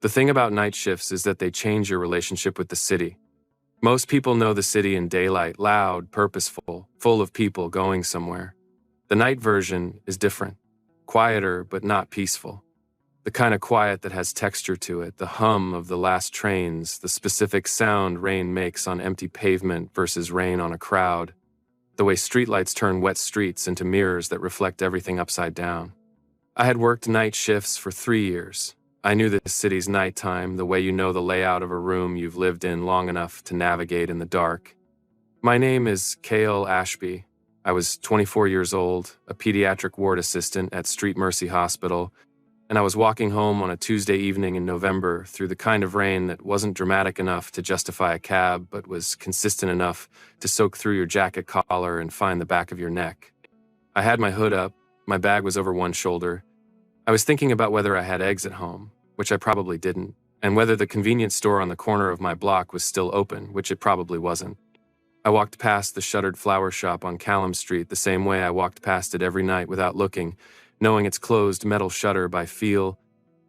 The thing about night shifts is that they change your relationship with the city. Most people know the city in daylight, loud, purposeful, full of people going somewhere. The night version is different, quieter but not peaceful. The kind of quiet that has texture to it, the hum of the last trains, the specific sound rain makes on empty pavement versus rain on a crowd, the way streetlights turn wet streets into mirrors that reflect everything upside down. I had worked night shifts for 3 years. I knew the city's nighttime, the way you know the layout of a room you've lived in long enough to navigate in the dark. My name is Cale Ashby. I was 24 years old, a pediatric ward assistant at Street Mercy Hospital, and I was walking home on a Tuesday evening in November through the kind of rain that wasn't dramatic enough to justify a cab, but was consistent enough to soak through your jacket collar and find the back of your neck. I had my hood up, my bag was over one shoulder. I was thinking about whether I had eggs at home, which I probably didn't, and whether the convenience store on the corner of my block was still open, which it probably wasn't. I walked past the shuttered flower shop on Callum Street the same way I walked past it every night without looking, knowing its closed metal shutter by feel,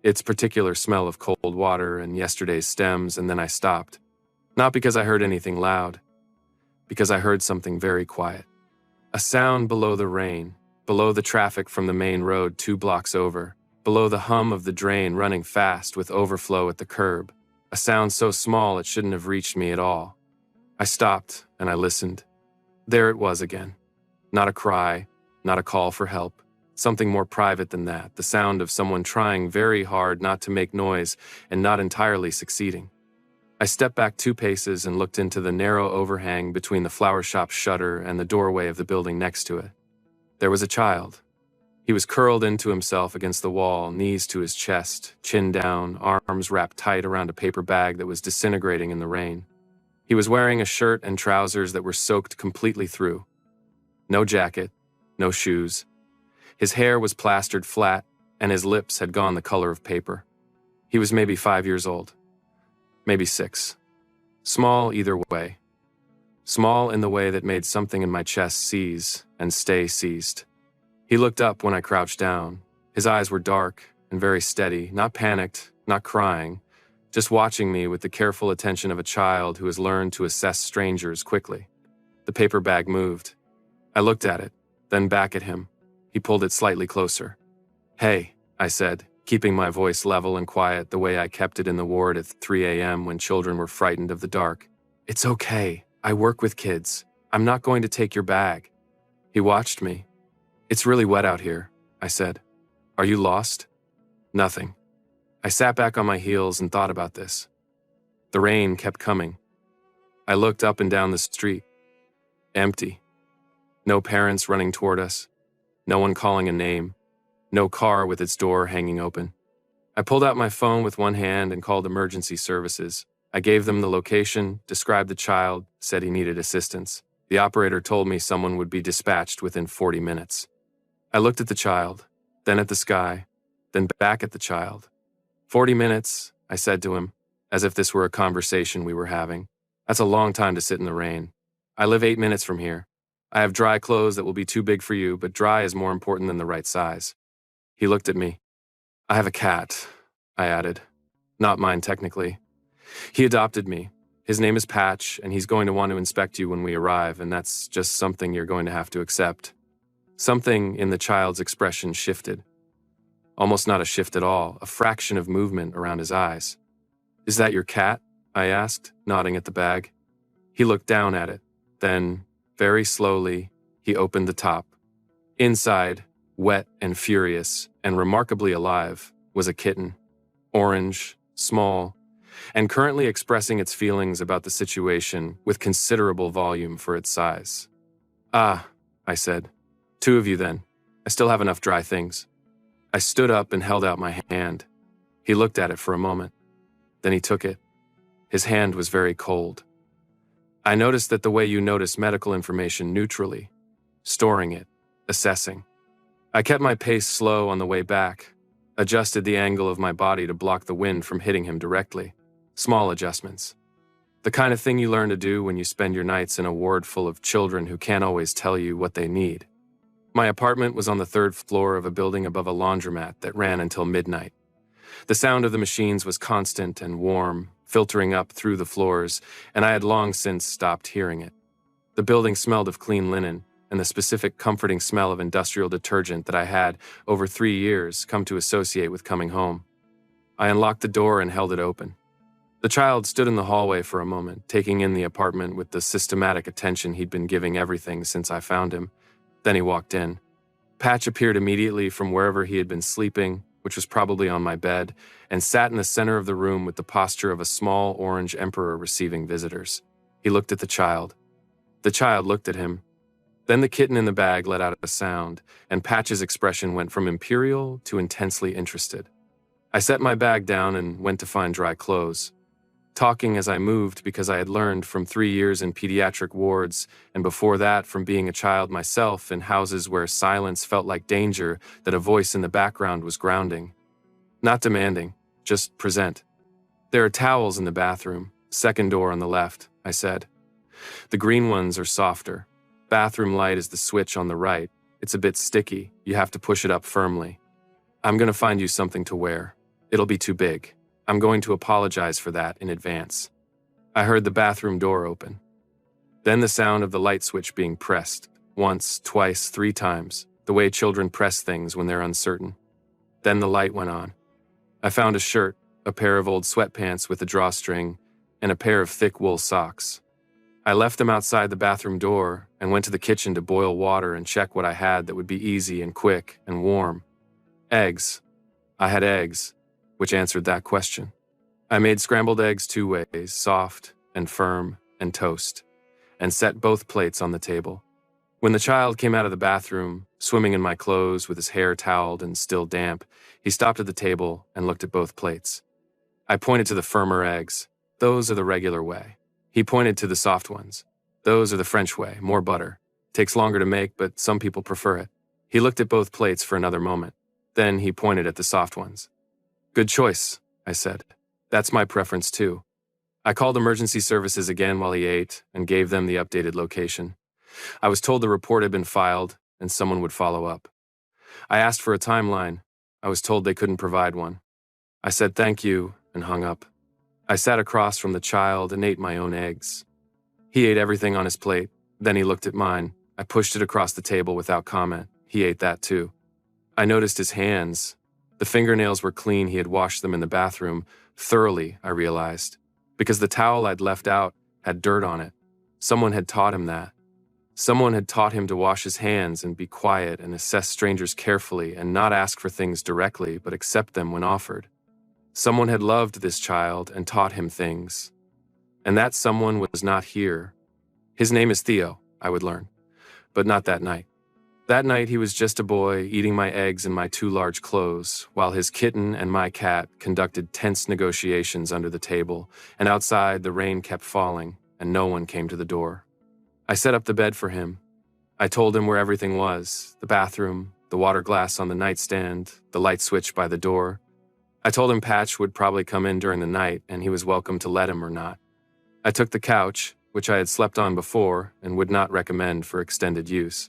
its particular smell of cold water and yesterday's stems, and then I stopped. Not because I heard anything loud, because I heard something very quiet. A sound below the rain, below the traffic from the main road 2 blocks over, below the hum of the drain running fast with overflow at the curb, a sound so small it shouldn't have reached me at all. I stopped and I listened. There it was again. Not a cry, not a call for help. Something more private than that, the sound of someone trying very hard not to make noise and not entirely succeeding. I stepped back 2 paces and looked into the narrow overhang between the flower shop shutter and the doorway of the building next to it. There was a child. He was curled into himself against the wall, knees to his chest, chin down, arms wrapped tight around a paper bag that was disintegrating in the rain. He was wearing a shirt and trousers that were soaked completely through. No jacket, no shoes. His hair was plastered flat, and his lips had gone the color of paper. He was maybe 5 years old. Maybe 6. Small either way. Small in the way that made something in my chest seize and stay seized. He looked up when I crouched down. His eyes were dark and very steady, not panicked, not crying, just watching me with the careful attention of a child who has learned to assess strangers quickly. The paper bag moved. I looked at it, then back at him. He pulled it slightly closer. "Hey," I said, keeping my voice level and quiet the way I kept it in the ward at 3 a.m. when children were frightened of the dark. "It's okay. I work with kids. I'm not going to take your bag." He watched me. "It's really wet out here," I said. "Are you lost?" Nothing. I sat back on my heels and thought about this. The rain kept coming. I looked up and down the street. Empty. No parents running toward us. No one calling a name. No car with its door hanging open. I pulled out my phone with one hand and called emergency services. I gave them the location, described the child, said he needed assistance. The operator told me someone would be dispatched within 40 minutes. I looked at the child, then at the sky, then back at the child. 40 minutes, I said to him, as if this were a conversation we were having. That's a long time to sit in the rain. I live 8 minutes from here. I have dry clothes that will be too big for you, but dry is more important than the right size. He looked at me. I have a cat, I added. Not mine, technically. He adopted me. His name is Patch, and he's going to want to inspect you when we arrive, and that's just something you're going to have to accept. Something in the child's expression shifted. Almost not a shift at all, a fraction of movement around his eyes. "Is that your cat?" I asked, nodding at the bag. He looked down at it. Then, very slowly, he opened the top. Inside, wet and furious, and remarkably alive, was a kitten. Orange, small, and currently expressing its feelings about the situation with considerable volume for its size. "Ah," I said. "2 of you then. I still have enough dry things." I stood up and held out my hand. He looked at it for a moment. Then he took it. His hand was very cold. I noticed that the way you notice medical information neutrally, storing it, assessing. I kept my pace slow on the way back, adjusted the angle of my body to block the wind from hitting him directly. Small adjustments. The kind of thing you learn to do when you spend your nights in a ward full of children who can't always tell you what they need. My apartment was on the 3rd floor of a building above a laundromat that ran until midnight. The sound of the machines was constant and warm, filtering up through the floors, and I had long since stopped hearing it. The building smelled of clean linen, and the specific comforting smell of industrial detergent that I had, over 3 years, come to associate with coming home. I unlocked the door and held it open. The child stood in the hallway for a moment, taking in the apartment with the systematic attention he'd been giving everything since I found him. Then he walked in. Patch appeared immediately from wherever he had been sleeping, which was probably on my bed, and sat in the center of the room with the posture of a small orange emperor receiving visitors. He looked at the child. The child looked at him. Then the kitten in the bag let out a sound, and Patch's expression went from imperial to intensely interested. I set my bag down and went to find dry clothes, talking as I moved because I had learned from 3 years in pediatric wards, and before that from being a child myself in houses where silence felt like danger, that a voice in the background was grounding. Not demanding, just present. "There are towels in the bathroom, second door on the left," I said. "The green ones are softer. Bathroom light is the switch on the right. It's a bit sticky, you have to push it up firmly. I'm going to find you something to wear. It'll be too big. I'm going to apologize for that in advance." I heard the bathroom door open. Then the sound of the light switch being pressed, once, twice, 3 times, the way children press things when they're uncertain. Then the light went on. I found a shirt, a pair of old sweatpants with a drawstring, and a pair of thick wool socks. I left them outside the bathroom door and went to the kitchen to boil water and check what I had that would be easy and quick and warm. Eggs. I had eggs, which answered that question. I made scrambled eggs 2 ways, soft and firm and toast, and set both plates on the table. When the child came out of the bathroom, swimming in my clothes with his hair toweled and still damp, he stopped at the table and looked at both plates. I pointed to the firmer eggs. "Those are the regular way." He pointed to the soft ones. "Those are the French way, more butter. Takes longer to make, but some people prefer it." He looked at both plates for another moment. Then he pointed at the soft ones. "Good choice," I said. "That's my preference too." I called emergency services again while he ate and gave them the updated location. I was told the report had been filed and someone would follow up. I asked for a timeline. I was told they couldn't provide one. I said thank you and hung up. I sat across from the child and ate my own eggs. He ate everything on his plate. Then he looked at mine. I pushed it across the table without comment. He ate that too. I noticed his hands. The fingernails were clean. He had washed them in the bathroom. Thoroughly, I realized. Because the towel I'd left out had dirt on it. Someone had taught him that. Someone had taught him to wash his hands and be quiet and assess strangers carefully and not ask for things directly but accept them when offered. Someone had loved this child and taught him things. And that someone was not here. His name is Theo, I would learn. But not that night. That night he was just a boy eating my eggs in my 2 large clothes, while his kitten and my cat conducted tense negotiations under the table, and outside the rain kept falling, and no one came to the door. I set up the bed for him. I told him where everything was, the bathroom, the water glass on the nightstand, the light switch by the door. I told him Patch would probably come in during the night, and he was welcome to let him or not. I took the couch, which I had slept on before and would not recommend for extended use.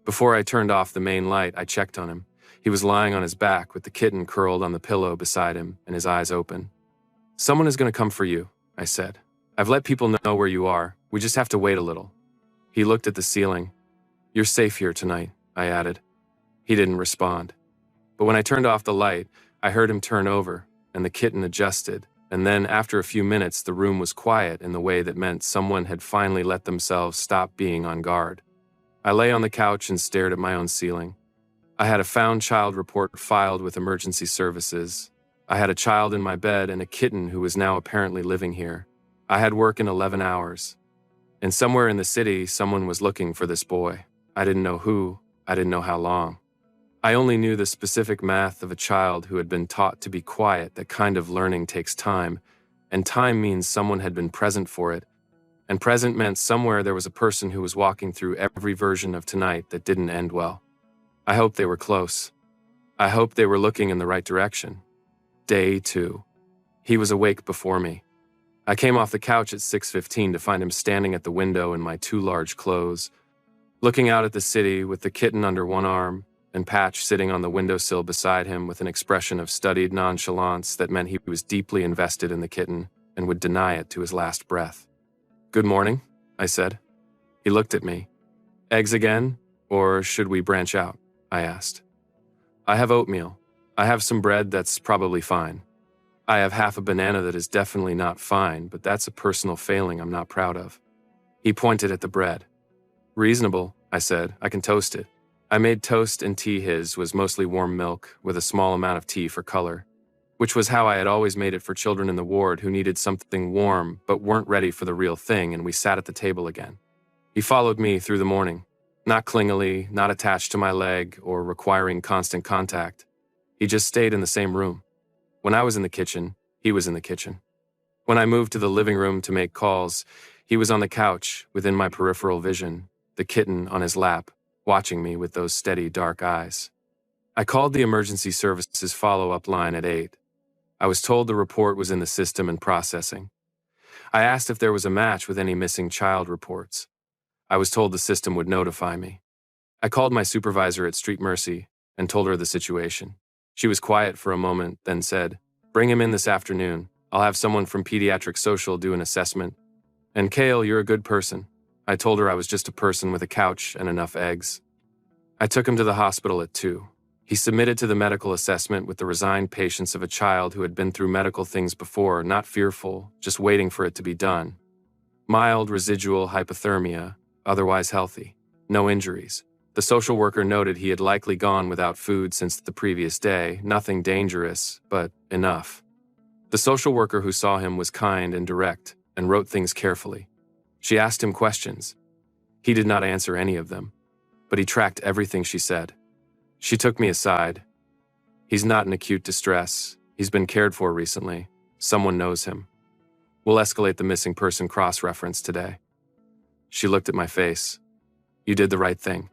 Before I turned off the main light, I checked on him. He was lying on his back with the kitten curled on the pillow beside him and his eyes open. "Someone is going to come for you," I said. "I've let people know where you are. We just have to wait a little." He looked at the ceiling. "You're safe here tonight," I added. He didn't respond. But when I turned off the light, I heard him turn over, and the kitten adjusted, and then after a few minutes the room was quiet in the way that meant someone had finally let themselves stop being on guard. I lay on the couch and stared at my own ceiling. I had a found child report filed with emergency services. I had a child in my bed and a kitten who was now apparently living here. I had work in 11 hours. And somewhere in the city, someone was looking for this boy. I didn't know who. I didn't know how long. I only knew the specific math of a child who had been taught to be quiet. That kind of learning takes time, and time means someone had been present for it, and present meant somewhere there was a person who was walking through every version of tonight that didn't end well. I hoped they were close. I hoped they were looking in the right direction. Day 2. He was awake before me. I came off the couch at 6:15 to find him standing at the window in my 2 large clothes, looking out at the city with the kitten under one arm and Patch sitting on the windowsill beside him with an expression of studied nonchalance that meant he was deeply invested in the kitten and would deny it to his last breath. "Good morning," I said. He looked at me. "Eggs again, or should we branch out?" I asked. "I have oatmeal. I have some bread that's probably fine. I have half a banana that is definitely not fine, but that's a personal failing I'm not proud of." He pointed at the bread. "Reasonable," I said. "I can toast it." I made toast and tea. His was mostly warm milk, with a small amount of tea for color, which was how I had always made it for children in the ward who needed something warm but weren't ready for the real thing, and we sat at the table again. He followed me through the morning, not clingily, not attached to my leg or requiring constant contact. He just stayed in the same room. When I was in the kitchen, he was in the kitchen. When I moved to the living room to make calls, he was on the couch within my peripheral vision, the kitten on his lap, watching me with those steady, dark eyes. I called the emergency services follow-up line at 8. I was told the report was in the system and processing. I asked if there was a match with any missing child reports. I was told the system would notify me. I called my supervisor at Street Mercy and told her the situation. She was quiet for a moment, then said, "Bring him in this afternoon. I'll have someone from Pediatric Social do an assessment. And Kale, you're a good person." I told her I was just a person with a couch and enough eggs. I took him to the hospital at 2. He submitted to the medical assessment with the resigned patience of a child who had been through medical things before, not fearful, just waiting for it to be done. Mild residual hypothermia, otherwise healthy. No injuries. The social worker noted he had likely gone without food since the previous day, nothing dangerous, but enough. The social worker who saw him was kind and direct, and wrote things carefully. She asked him questions. He did not answer any of them, but he tracked everything she said. She took me aside. "He's not in acute distress. He's been cared for recently. Someone knows him. We'll escalate the missing person cross-reference today." She looked at my face. "You did the right thing."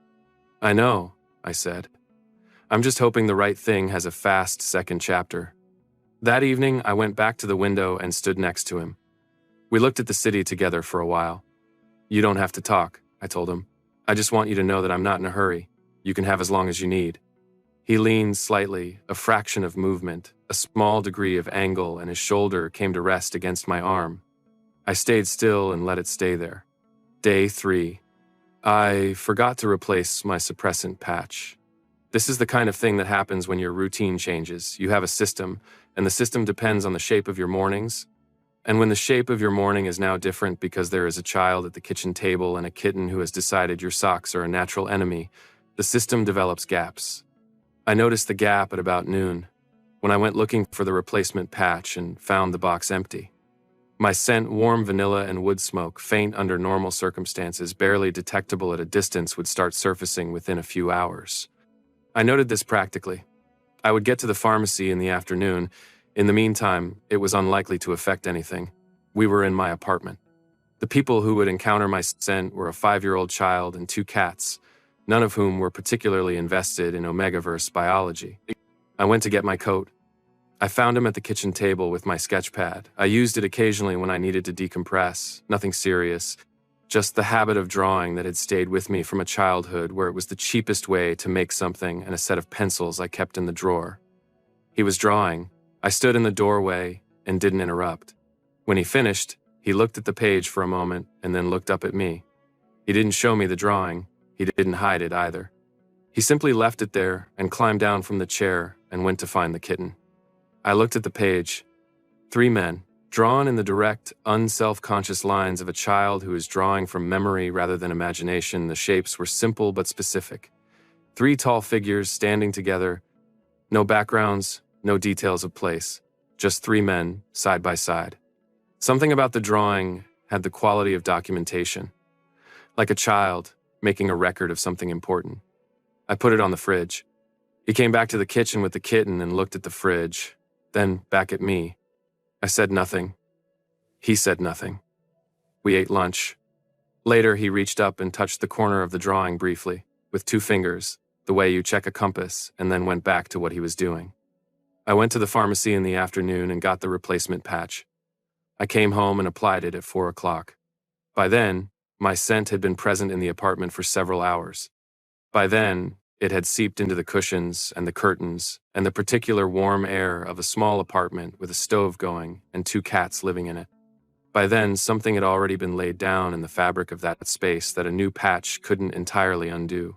"I know," I said. "I'm just hoping the right thing has a fast second chapter." That evening, I went back to the window and stood next to him. We looked at the city together for a while. "You don't have to talk," I told him. "I just want you to know that I'm not in a hurry. You can have as long as you need." He leaned slightly, a fraction of movement, a small degree of angle, and his shoulder came to rest against my arm. I stayed still and let it stay there. Day 3. I forgot to replace my suppressant patch. This is the kind of thing that happens when your routine changes. You have a system, and the system depends on the shape of your mornings. And when the shape of your morning is now different because there is a child at the kitchen table and a kitten who has decided your socks are a natural enemy, the system develops gaps. I noticed the gap at about noon, when I went looking for the replacement patch and found the box empty. My scent, warm vanilla and wood smoke, faint under normal circumstances, barely detectable at a distance, would start surfacing within a few hours. I noted this practically. I would get to the pharmacy in the afternoon. In the meantime, it was unlikely to affect anything. We were in my apartment. The people who would encounter my scent were a 5-year-old child and 2 cats, none of whom were particularly invested in Omegaverse biology. I went to get my coat. I found him at the kitchen table with my sketch pad. I used it occasionally when I needed to decompress, nothing serious, just the habit of drawing that had stayed with me from a childhood where it was the cheapest way to make something, and a set of pencils I kept in the drawer. He was drawing. I stood in the doorway and didn't interrupt. When he finished, he looked at the page for a moment and then looked up at me. He didn't show me the drawing. He didn't hide it either. He simply left it there and climbed down from the chair and went to find the kitten. I looked at the page. 3 men, drawn in the direct, unself-conscious lines of a child who is drawing from memory rather than imagination. The shapes were simple but specific. 3 tall figures standing together. No backgrounds, no details of place. Just 3 men, side by side. Something about the drawing had the quality of documentation. Like a child, making a record of something important. I put it on the fridge. He came back to the kitchen with the kitten and looked at the fridge, then back at me. I said nothing. He said nothing. We ate lunch. Later, he reached up and touched the corner of the drawing briefly, with 2 fingers, the way you check a compass, and then went back to what he was doing. I went to the pharmacy in the afternoon and got the replacement patch. I came home and applied it at 4 o'clock. By then, my scent had been present in the apartment for several hours. By then, It had seeped into the cushions and the curtains and the particular warm air of a small apartment with a stove going and 2 cats living in it. By then, something had already been laid down in the fabric of that space that a new patch couldn't entirely undo.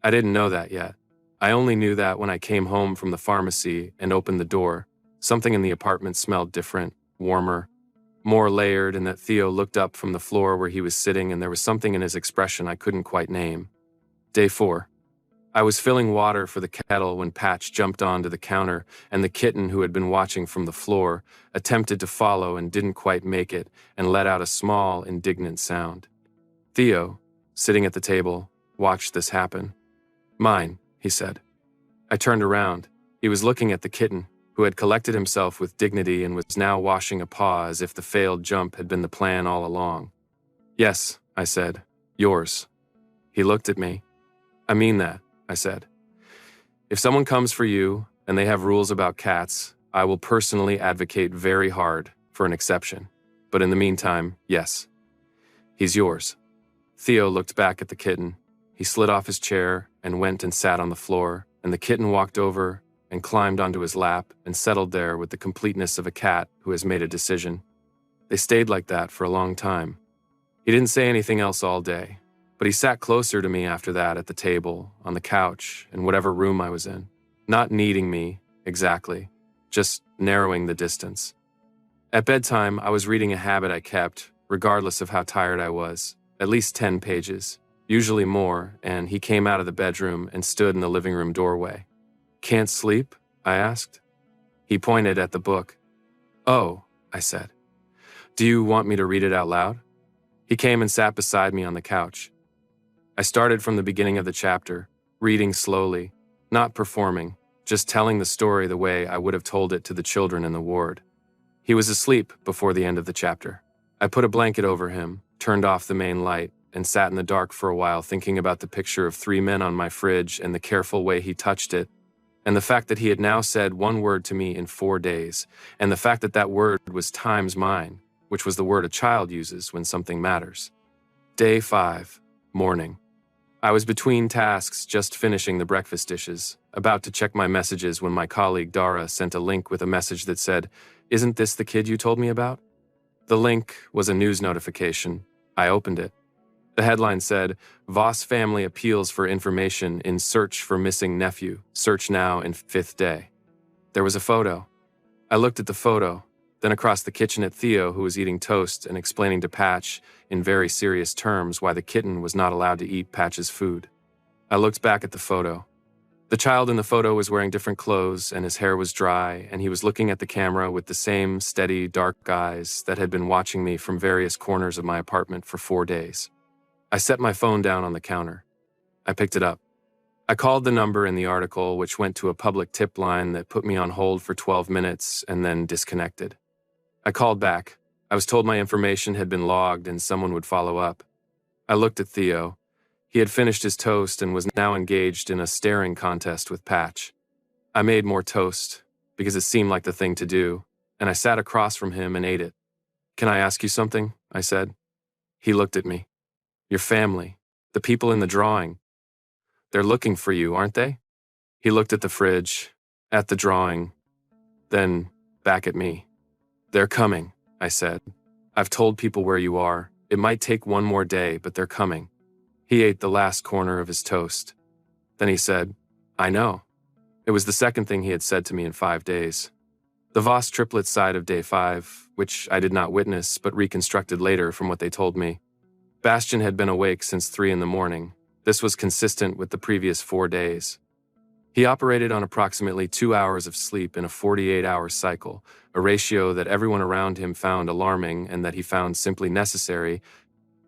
I didn't know that yet. I only knew that when I came home from the pharmacy and opened the door, something in the apartment smelled different, warmer, more layered, and that Theo looked up from the floor where he was sitting and there was something in his expression I couldn't quite name. Day 4. I was filling water for the kettle when Patch jumped onto the counter, and the kitten, who had been watching from the floor, attempted to follow and didn't quite make it and let out a small, indignant sound. Theo, sitting at the table, watched this happen. "Mine," he said. I turned around. He was looking at the kitten, who had collected himself with dignity and was now washing a paw as if the failed jump had been the plan all along. "Yes," I said. "Yours." He looked at me. "I mean that," I said. "If someone comes for you and they have rules about cats, I will personally advocate very hard for an exception. But in the meantime, yes. He's yours." Theo looked back at the kitten. He slid off his chair and went and sat on the floor, and the kitten walked over and climbed onto his lap and settled there with the completeness of a cat who has made a decision. They stayed like that for a long time. He didn't say anything else all day, but he sat closer to me after that at the table, on the couch, in whatever room I was in, not needing me, exactly, just narrowing the distance. At bedtime, I was reading a habit I kept, regardless of how tired I was, at least 10 pages, usually more, and he came out of the bedroom and stood in the living room doorway. "Can't sleep?" I asked. He pointed at the book. "Oh," I said. "Do you want me to read it out loud?" He came and sat beside me on the couch. I started from the beginning of the chapter, reading slowly, not performing, just telling the story the way I would have told it to the children in the ward. He was asleep before the end of the chapter. I put a blanket over him, turned off the main light, and sat in the dark for a while thinking about the picture of 3 men on my fridge and the careful way he touched it, and the fact that he had now said one word to me in 4 days, and the fact that that word was times mine, which was the word a child uses when something matters. Day 5, morning. I was between tasks, just finishing the breakfast dishes, about to check my messages when my colleague Dara sent a link with a message that said, "Isn't this the kid you told me about?" The link was a news notification. I opened it. The headline said, "Voss family appeals for information in search for missing nephew. Search now in 5th day." There was a photo. I looked at the photo, then across the kitchen at Theo, who was eating toast and explaining to Patch in very serious terms why the kitten was not allowed to eat Patch's food. I looked back at the photo. The child in the photo was wearing different clothes and his hair was dry, and he was looking at the camera with the same steady, dark eyes that had been watching me from various corners of my apartment for 4 days. I set my phone down on the counter. I picked it up. I called the number in the article, which went to a public tip line that put me on hold for 12 minutes and then disconnected. I called back. I was told my information had been logged and someone would follow up. I looked at Theo. He had finished his toast and was now engaged in a staring contest with Patch. I made more toast, because it seemed like the thing to do, and I sat across from him and ate it. "Can I ask you something?" I said. He looked at me. "Your family, the people in the drawing, they're looking for you, aren't they?" He looked at the fridge, at the drawing, then back at me. "They're coming," I said. "I've told people where you are. It might take one more day, but they're coming." He ate the last corner of his toast. Then he said, "I know." It was the second thing he had said to me in 5 days. The Voss Triplet side of day 5, which I did not witness but reconstructed later from what they told me. Bastian had been awake since 3 in the morning. This was consistent with the previous 4 days. He operated on approximately 2 hours of sleep in a 48-hour cycle, a ratio that everyone around him found alarming and that he found simply necessary,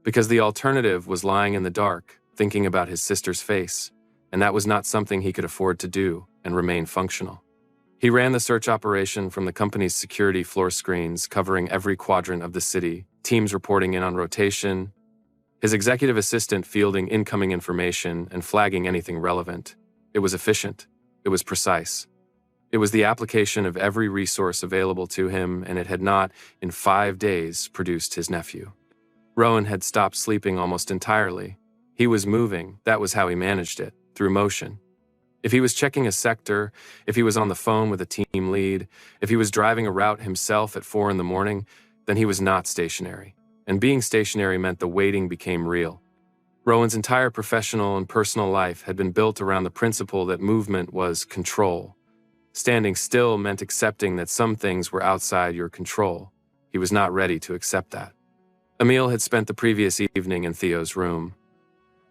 because the alternative was lying in the dark, thinking about his sister's face, and that was not something he could afford to do and remain functional. He ran the search operation from the company's security floor screens, covering every quadrant of the city, teams reporting in on rotation, his executive assistant fielding incoming information and flagging anything relevant. It was efficient. It was precise. It was the application of every resource available to him, and it had not, in 5 days, produced his nephew. Rowan had stopped sleeping almost entirely. He was moving, that was how he managed it, through motion. If he was checking a sector, if he was on the phone with a team lead, if he was driving a route himself at 4 in the morning, then he was not stationary. And being stationary meant the waiting became real. Rowan's entire professional and personal life had been built around the principle that movement was control. Standing still meant accepting that some things were outside your control. He was not ready to accept that. Emil had spent the previous evening in Theo's room.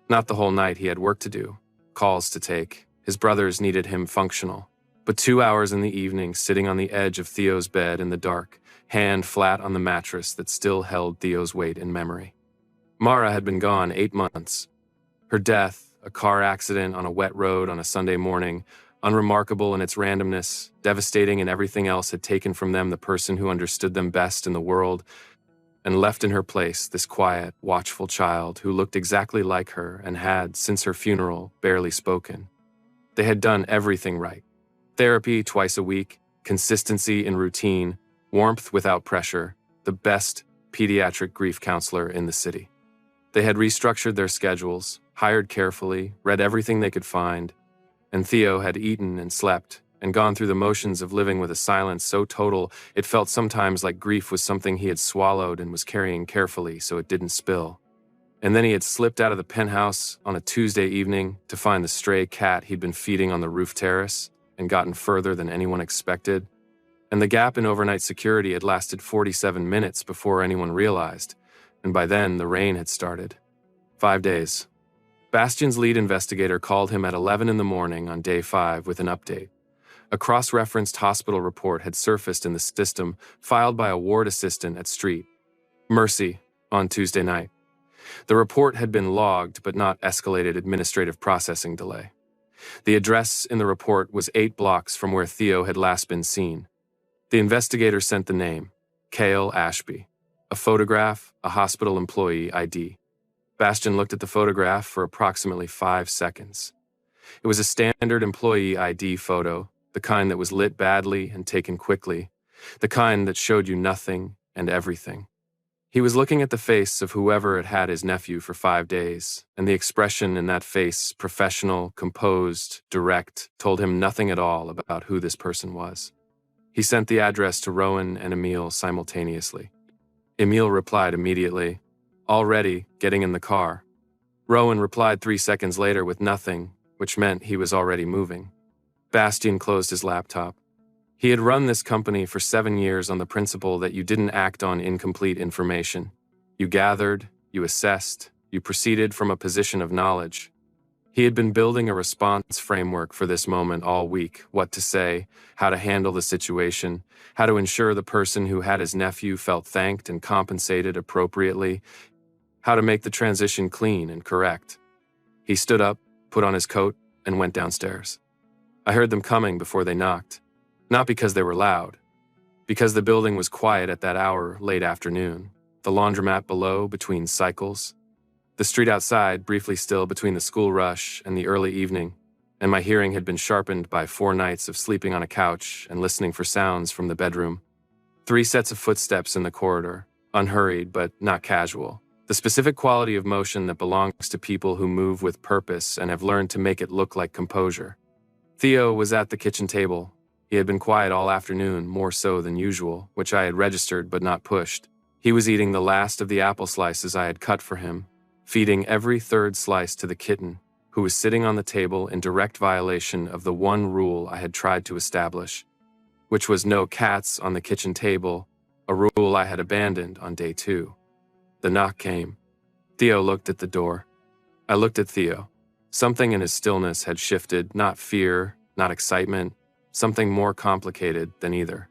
Not the whole night. He had work to do, calls to take. His brothers needed him functional. But 2 hours in the evening, sitting on the edge of Theo's bed in the dark, hand flat on the mattress that still held Theo's weight in memory. Mara had been gone 8 months. Her death, a car accident on a wet road on a Sunday morning, unremarkable in its randomness, devastating in everything else, had taken from them the person who understood them best in the world, and left in her place this quiet, watchful child who looked exactly like her and had, since her funeral, barely spoken. They had done everything right. Therapy twice a week, consistency in routine, warmth without pressure, the best pediatric grief counselor in the city. They had restructured their schedules, hired carefully, read everything they could find, and Theo had eaten and slept and gone through the motions of living with a silence so total it felt sometimes like grief was something he had swallowed and was carrying carefully so it didn't spill. And then he had slipped out of the penthouse on a Tuesday evening to find the stray cat he'd been feeding on the roof terrace and gotten further than anyone expected. And the gap in overnight security had lasted 47 minutes before anyone realized, and by then the rain had started. 5 days. Bastian's lead investigator called him at 11 in the morning on day 5 with an update. A cross-referenced hospital report had surfaced in the system, filed by a ward assistant at Street Mercy on Tuesday night. The report had been logged but not escalated administrative processing delay. The address in the report was 8 blocks from where Theo had last been seen. The investigator sent the name, Cale Ashby, a photograph, a hospital employee ID. Bastian looked at the photograph for approximately 5 seconds. It was a standard employee ID photo, the kind that was lit badly and taken quickly, the kind that showed you nothing and everything. He was looking at the face of whoever had had his nephew for 5 days, and the expression in that face, professional, composed, direct, told him nothing at all about who this person was. He sent the address to Rowan and Emil simultaneously. Emil replied immediately, already getting in the car. Rowan replied 3 seconds later with nothing, which meant he was already moving. Bastian closed his laptop. He had run this company for 7 years on the principle that you didn't act on incomplete information. You gathered, you assessed, you proceeded from a position of knowledge. He had been building a response framework for this moment all week, what to say, how to handle the situation, how to ensure the person who had his nephew felt thanked and compensated appropriately, how to make the transition clean and correct. He stood up, put on his coat, and went downstairs. I heard them coming before they knocked. Not because they were loud. Because the building was quiet at that hour, late afternoon. The laundromat below, between cycles. The street outside, briefly still between the school rush and the early evening. And my hearing had been sharpened by 4 nights of sleeping on a couch and listening for sounds from the bedroom. 3 sets of footsteps in the corridor, unhurried but not casual. The specific quality of motion that belongs to people who move with purpose and have learned to make it look like composure. Theo was at the kitchen table. He had been quiet all afternoon, more so than usual, which I had registered but not pushed. He was eating the last of the apple slices I had cut for him, feeding every 3rd slice to the kitten, who was sitting on the table in direct violation of the one rule I had tried to establish, which was no cats on the kitchen table, a rule I had abandoned on day 2. The knock came. Theo looked at the door. I looked at Theo. Something in his stillness had shifted, not fear, not excitement, something more complicated than either.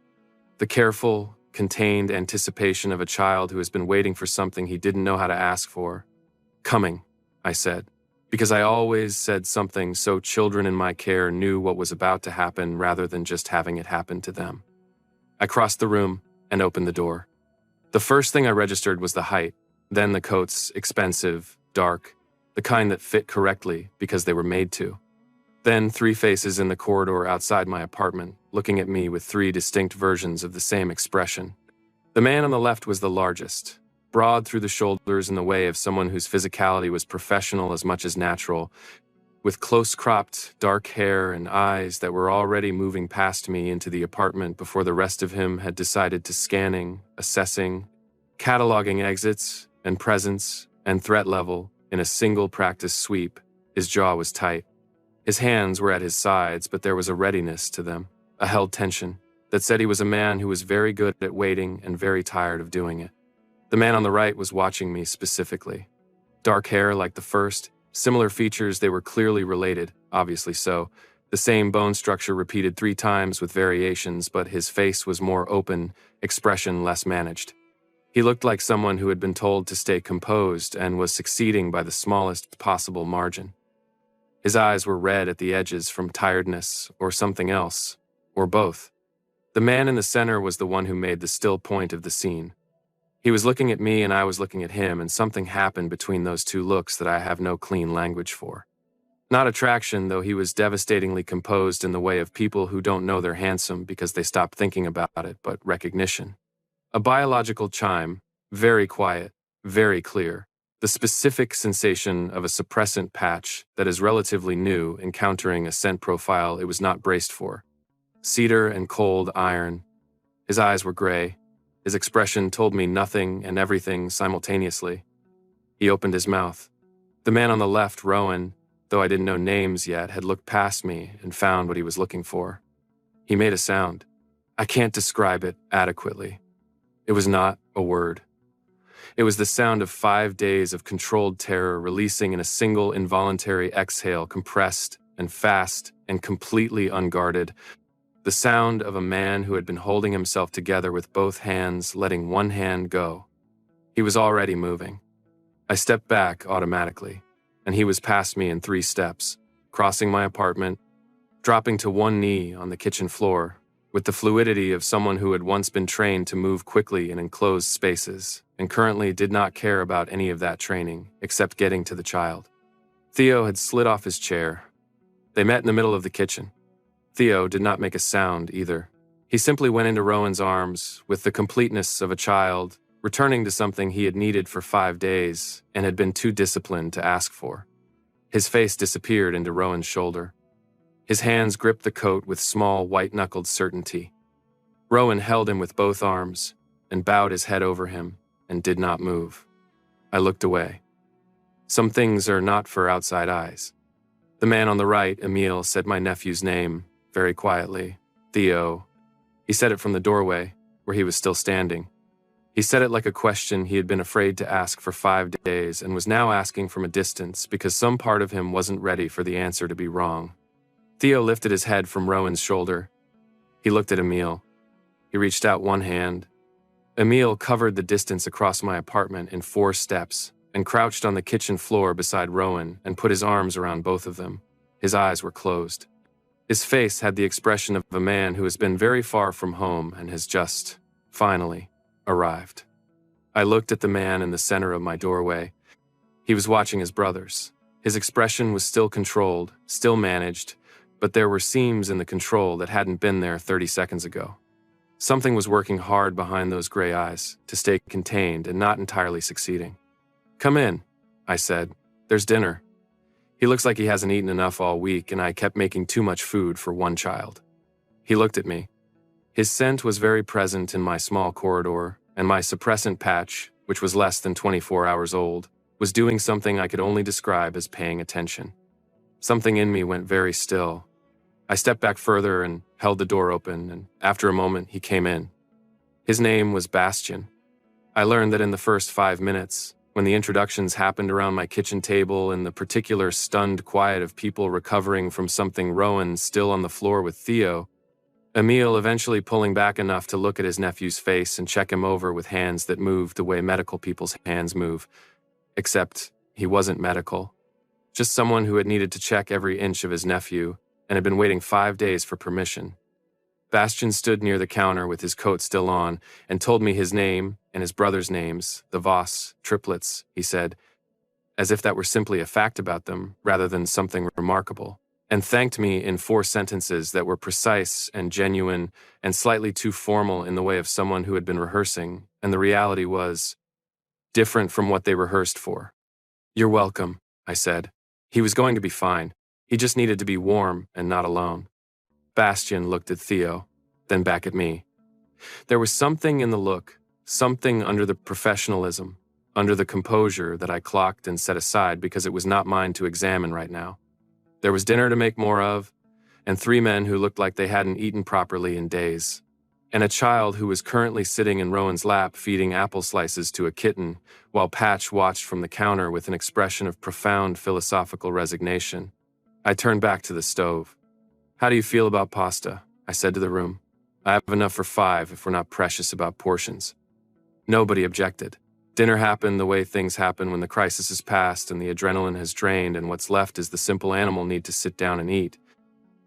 The careful, contained anticipation of a child who has been waiting for something he didn't know how to ask for. Coming, I said, because I always said something so children in my care knew what was about to happen rather than just having it happen to them. I crossed the room and opened the door. The first thing I registered was the height, then the coats, expensive, dark, the kind that fit correctly because they were made to. Then 3 faces in the corridor outside my apartment, looking at me with 3 distinct versions of the same expression. The man on the left was the largest, broad through the shoulders in the way of someone whose physicality was professional as much as natural, with close-cropped, dark hair and eyes that were already moving past me into the apartment before the rest of him had decided to scanning, assessing, cataloging exits and presence and threat level in a single practice sweep. His jaw was tight. His hands were at his sides, but there was a readiness to them, a held tension, that said he was a man who was very good at waiting and very tired of doing it. The man on the right was watching me specifically. Dark hair like the first, similar features, they were clearly related, obviously so. The same bone structure repeated 3 times with variations, but his face was more open, expression less managed. He looked like someone who had been told to stay composed and was succeeding by the smallest possible margin. His eyes were red at the edges from tiredness or something else, or both. The man in the center was the one who made the still point of the scene. He was looking at me and I was looking at him, and something happened between those two looks that I have no clean language for. Not attraction, though he was devastatingly composed in the way of people who don't know they're handsome because they stop thinking about it, but recognition. A biological chime, very quiet, very clear. The specific sensation of a suppressant patch that is relatively new encountering a scent profile it was not braced for. Cedar and cold iron. His eyes were gray. His expression told me nothing and everything simultaneously. He opened his mouth. The man on the left, Rowan, though I didn't know names yet, had looked past me and found what he was looking for. He made a sound. I can't describe it adequately. It was not a word. It was the sound of 5 days of controlled terror releasing in a single involuntary exhale, compressed and fast and completely unguarded. The sound of a man who had been holding himself together with both hands, letting one hand go. He was already moving. I stepped back automatically, and he was past me in 3 steps, crossing my apartment, dropping to one knee on the kitchen floor, with the fluidity of someone who had once been trained to move quickly in enclosed spaces, and currently did not care about any of that training, except getting to the child. Theo had slid off his chair. They met in the middle of the kitchen. Theo did not make a sound either. He simply went into Rowan's arms with the completeness of a child, returning to something he had needed for 5 days and had been too disciplined to ask for. His face disappeared into Rowan's shoulder. His hands gripped the coat with small, white-knuckled certainty. Rowan held him with both arms and bowed his head over him and did not move. I looked away. Some things are not for outside eyes. The man on the right, Emile, said my nephew's name, very quietly. Theo. He said it from the doorway, where he was still standing. He said it like a question he had been afraid to ask for 5 days and was now asking from a distance because some part of him wasn't ready for the answer to be wrong. Theo lifted his head from Rowan's shoulder. He looked at Emile. He reached out one hand. Emile covered the distance across my apartment in 4 steps and crouched on the kitchen floor beside Rowan and put his arms around both of them. His eyes were closed. His face had the expression of a man who has been very far from home and has just, finally, arrived. I looked at the man in the center of my doorway. He was watching his brothers. His expression was still controlled, still managed, but there were seams in the control that hadn't been there 30 seconds ago. Something was working hard behind those gray eyes to stay contained and not entirely succeeding. "Come in," I said. "There's dinner." He looks like he hasn't eaten enough all week, and I kept making too much food for one child. He looked at me. His scent was very present in my small corridor, and my suppressant patch, which was less than 24 hours old, was doing something I could only describe as paying attention. Something in me went very still. I stepped back further and held the door open, and after a moment, he came in. His name was Bastian. I learned that in the first 5 minutes, when the introductions happened around my kitchen table in the particular stunned quiet of people recovering from something, Rowan still on the floor with Theo, Emile eventually pulling back enough to look at his nephew's face and check him over with hands that moved the way medical people's hands move. Except he wasn't medical. Just someone who had needed to check every inch of his nephew and had been waiting 5 days for permission. Bastian stood near the counter with his coat still on and told me his name and his brother's names, the Voss triplets, he said, as if that were simply a fact about them rather than something remarkable, and thanked me in 4 sentences that were precise and genuine and slightly too formal in the way of someone who had been rehearsing, and the reality was different from what they rehearsed for. "You're welcome," I said. He was going to be fine. He just needed to be warm and not alone. Bastian looked at Theo, then back at me. There was something in the look, something under the professionalism, under the composure that I clocked and set aside because it was not mine to examine right now. There was dinner to make more of, and 3 men who looked like they hadn't eaten properly in days, and a child who was currently sitting in Rowan's lap feeding apple slices to a kitten, while Patch watched from the counter with an expression of profound philosophical resignation. I turned back to the stove. "How do you feel about pasta?" I said to the room. "I have enough for 5 if we're not precious about portions." Nobody objected. Dinner happened the way things happen when the crisis is past and the adrenaline has drained and what's left is the simple animal need to sit down and eat.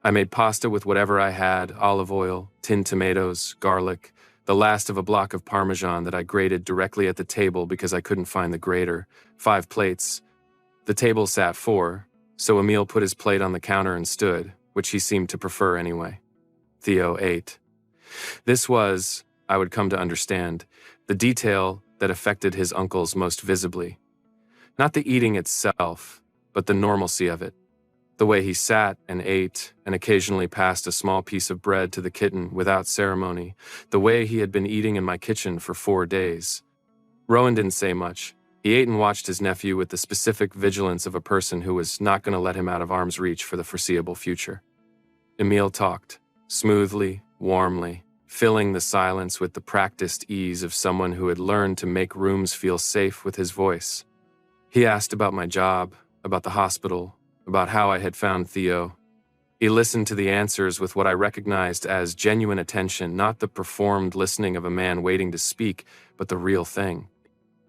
I made pasta with whatever I had, olive oil, tinned tomatoes, garlic, the last of a block of Parmesan that I grated directly at the table because I couldn't find the grater, 5 plates. The table sat 4, so Emil put his plate on the counter and stood, which he seemed to prefer anyway. Theo ate. This was, I would come to understand, the detail that affected his uncles most visibly. Not the eating itself, but the normalcy of it. The way he sat and ate and occasionally passed a small piece of bread to the kitten without ceremony. The way he had been eating in my kitchen for 4 days. Rowan didn't say much. He ate and watched his nephew with the specific vigilance of a person who was not going to let him out of arm's reach for the foreseeable future. Emil talked, smoothly, warmly, filling the silence with the practiced ease of someone who had learned to make rooms feel safe with his voice. He asked about my job, about the hospital, about how I had found Theo. He listened to the answers with what I recognized as genuine attention, not the performed listening of a man waiting to speak, but the real thing.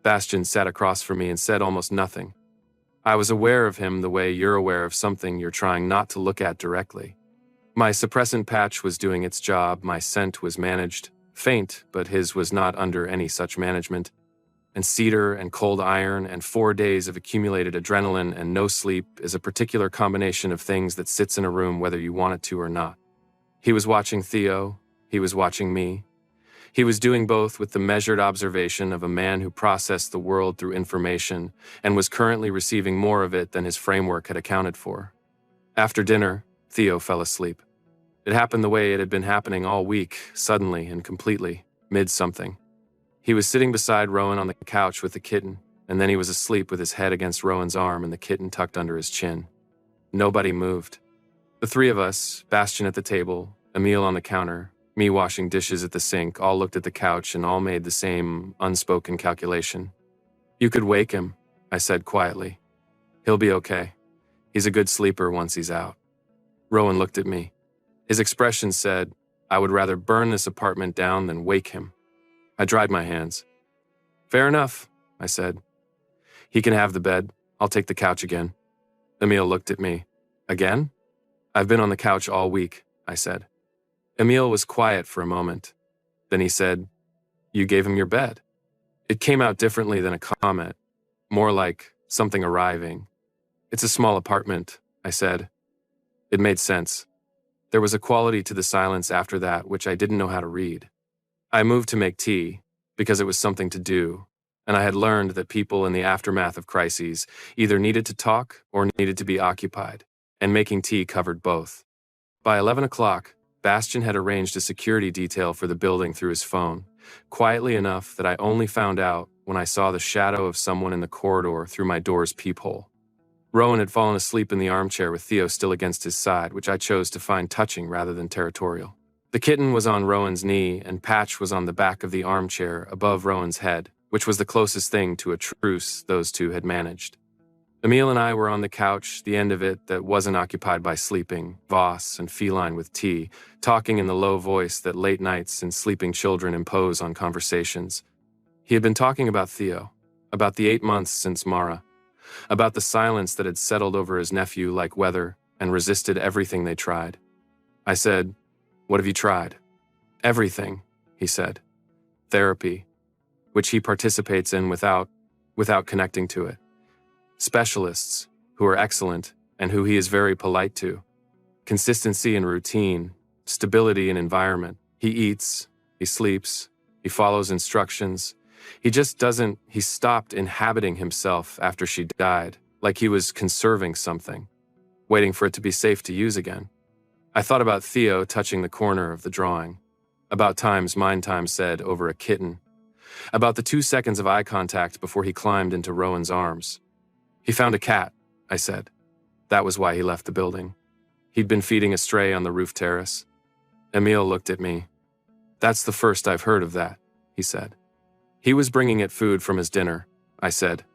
Bastian sat across from me and said almost nothing. I was aware of him the way you're aware of something you're trying not to look at directly. My suppressant patch was doing its job, my scent was managed, faint, but his was not under any such management. And cedar and cold iron and 4 days of accumulated adrenaline and no sleep is a particular combination of things that sits in a room whether you want it to or not. He was watching Theo, he was watching me. He was doing both with the measured observation of a man who processed the world through information and was currently receiving more of it than his framework had accounted for. After dinner, Theo fell asleep. It happened the way it had been happening all week, suddenly and completely, mid-something. He was sitting beside Rowan on the couch with the kitten, and then he was asleep with his head against Rowan's arm and the kitten tucked under his chin. Nobody moved. The 3 of us, Bastian at the table, Emil on the counter, me washing dishes at the sink, all looked at the couch and all made the same unspoken calculation. "You could wake him," I said quietly. "He'll be okay. He's a good sleeper once he's out." Rowan looked at me. His expression said, "I would rather burn this apartment down than wake him." I dried my hands. "Fair enough," I said. "He can have the bed. I'll take the couch again." Emil looked at me. "Again?" "I've been on the couch all week," I said. Emil was quiet for a moment. Then he said, "You gave him your bed." It came out differently than a comment, more like something arriving. "It's a small apartment," I said. It made sense. There was a quality to the silence after that which I didn't know how to read. I moved to make tea, because it was something to do, and I had learned that people in the aftermath of crises either needed to talk or needed to be occupied, and making tea covered both. By 11 o'clock, Bastian had arranged a security detail for the building through his phone, quietly enough that I only found out when I saw the shadow of someone in the corridor through my door's peephole. Rowan had fallen asleep in the armchair with Theo still against his side, which I chose to find touching rather than territorial. The kitten was on Rowan's knee, and Patch was on the back of the armchair above Rowan's head, which was the closest thing to a truce those 2 had managed. Emil and I were on the couch, the end of it that wasn't occupied by sleeping, Voss and feline with tea, talking in the low voice that late nights and sleeping children impose on conversations. He had been talking about Theo, about the 8 months since Mara, about the silence that had settled over his nephew like weather and resisted everything they tried. I said, "What have you tried?" "Everything," he said. "Therapy, which he participates in without connecting to it. Specialists, who are excellent and who he is very polite to. Consistency in routine, stability in environment. He eats, he sleeps, he follows instructions. He stopped inhabiting himself after she died, like he was conserving something. waiting for it to be safe to use again. I thought about Theo touching the corner of the drawing, about times Mind Time said over a kitten, about the 2 seconds of eye contact before he climbed into Rowan's arms. He found a cat, I said. That was why he left the building. He'd been feeding a stray on the roof terrace. Emil looked at me. That's the first I've heard of that, he said. He was bringing it food from his dinner, I said.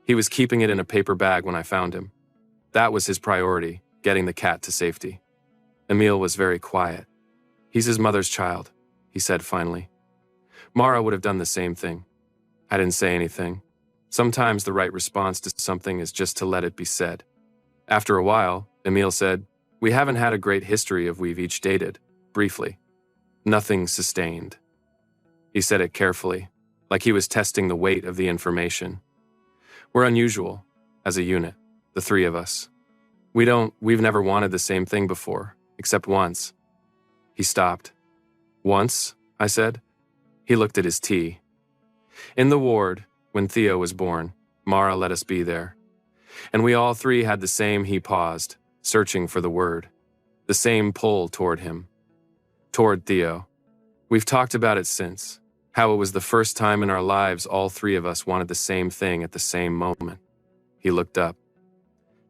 He was keeping it in a paper bag when I found him. That was his priority, getting the cat to safety. Emil was very quiet. He's his mother's child, he said finally. Mara would have done the same thing. I didn't say anything. Sometimes the right response to something is just to let it be said. After a while, Emil said, "We haven't had a great history of we've each dated, briefly. Nothing sustained." He said it carefully, like he was testing the weight of the information. We're unusual, as a unit, the three of us. We've never wanted the same thing before, except once. He stopped. Once, I said. He looked at his tea. In the ward, when Theo was born, Mara let us be there. And we all three had the same, he paused, searching for the word. The same pull toward him. Toward Theo. We've talked about it since, how it was the first time in our lives all three of us wanted the same thing at the same moment. He looked up.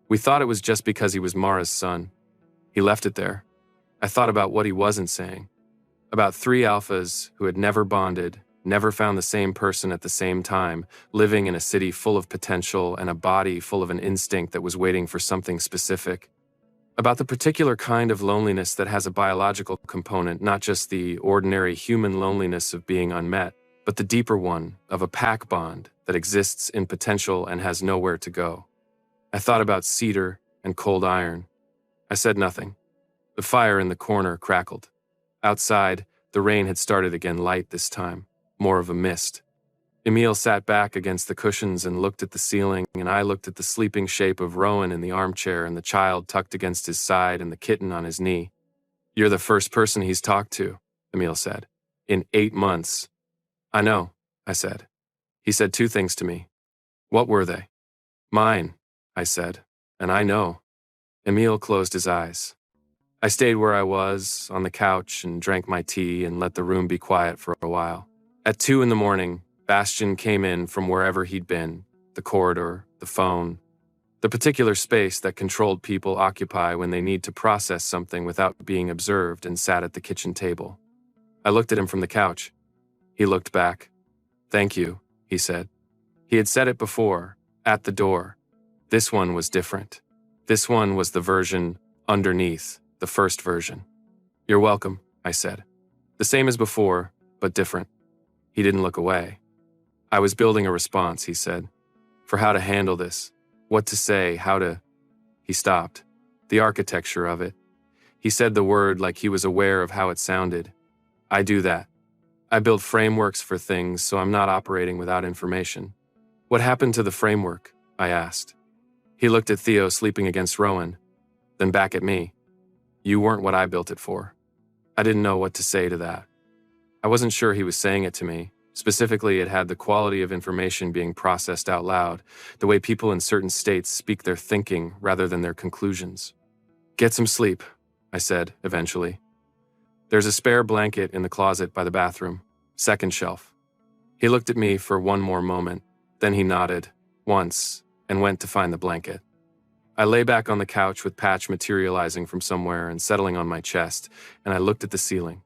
We thought it was just because he was Mara's son. He left it there. I thought about what he wasn't saying. About three alphas who had never bonded, never found the same person at the same time, living in a city full of potential and a body full of an instinct that was waiting for something specific. About the particular kind of loneliness that has a biological component, not just the ordinary human loneliness of being unmet, but the deeper one of a pack bond that exists in potential and has nowhere to go. I thought about cedar and cold iron. I said nothing. The fire in the corner crackled. Outside, the rain had started again, light this time, more of a mist. Emil sat back against the cushions and looked at the ceiling, and I looked at the sleeping shape of Rowan in the armchair and the child tucked against his side and the kitten on his knee. "You're the first person he's talked to," Emil said. "In 8 months." "I know," I said. He said 2 things to me. "What were they?" "Mine," I said, "and I know." Emil closed his eyes. I stayed where I was, on the couch, and drank my tea and let the room be quiet for a while. At 2 in the morning, Bastian came in from wherever he'd been, the corridor, the phone, the particular space that controlled people occupy when they need to process something without being observed, and sat at the kitchen table. I looked at him from the couch. He looked back. "Thank you," he said. He had said it before, at the door. This one was different. This one was the version underneath. The first version. "You're welcome," I said. The same as before, but different. He didn't look away. I was building a response, he said, for how to handle this, what to say, how to... He stopped. The architecture of it. He said the word like he was aware of how it sounded. I do that. I build frameworks for things, so I'm not operating without information. What happened to the framework? I asked. He looked at Theo sleeping against Rowan, then back at me. You weren't what I built it for. I didn't know what to say to that. I wasn't sure he was saying it to me. Specifically, it had the quality of information being processed out loud, the way people in certain states speak their thinking rather than their conclusions. Get some sleep, I said, eventually. There's a spare blanket in the closet by the bathroom, second shelf. He looked at me for one more moment, then he nodded, once, and went to find the blanket. I lay back on the couch with Patch materializing from somewhere and settling on my chest, and I looked at the ceiling.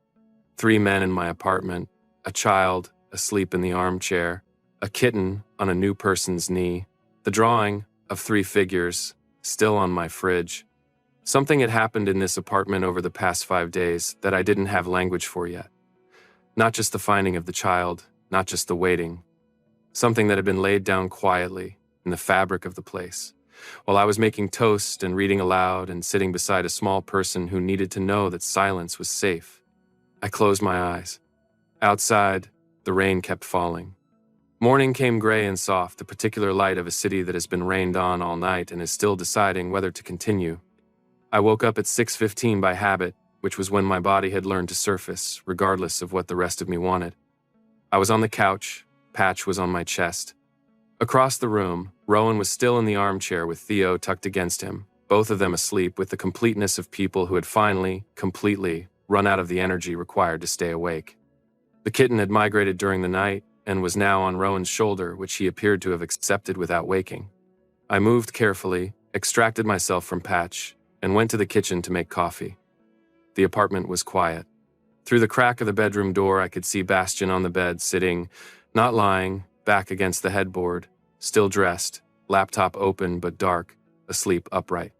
3 men in my apartment, a child asleep in the armchair, a kitten on a new person's knee, the drawing of 3 figures still on my fridge. Something had happened in this apartment over the past 5 days that I didn't have language for yet. Not just the finding of the child, not just the waiting. Something that had been laid down quietly in the fabric of the place. While I was making toast and reading aloud and sitting beside a small person who needed to know that silence was safe. I closed my eyes. Outside, the rain kept falling. Morning came gray and soft, the particular light of a city that has been rained on all night and is still deciding whether to continue. I woke up at 6:15 by habit, which was when my body had learned to surface, regardless of what the rest of me wanted. I was on the couch, Patch was on my chest. Across the room, Rowan was still in the armchair with Theo tucked against him, both of them asleep with the completeness of people who had finally, completely, run out of the energy required to stay awake. The kitten had migrated during the night and was now on Rowan's shoulder, which he appeared to have accepted without waking. I moved carefully, extracted myself from Patch, and went to the kitchen to make coffee. The apartment was quiet. Through the crack of the bedroom door, I could see Bastian on the bed, sitting, not lying, back against the headboard, still dressed, laptop open but dark, asleep upright.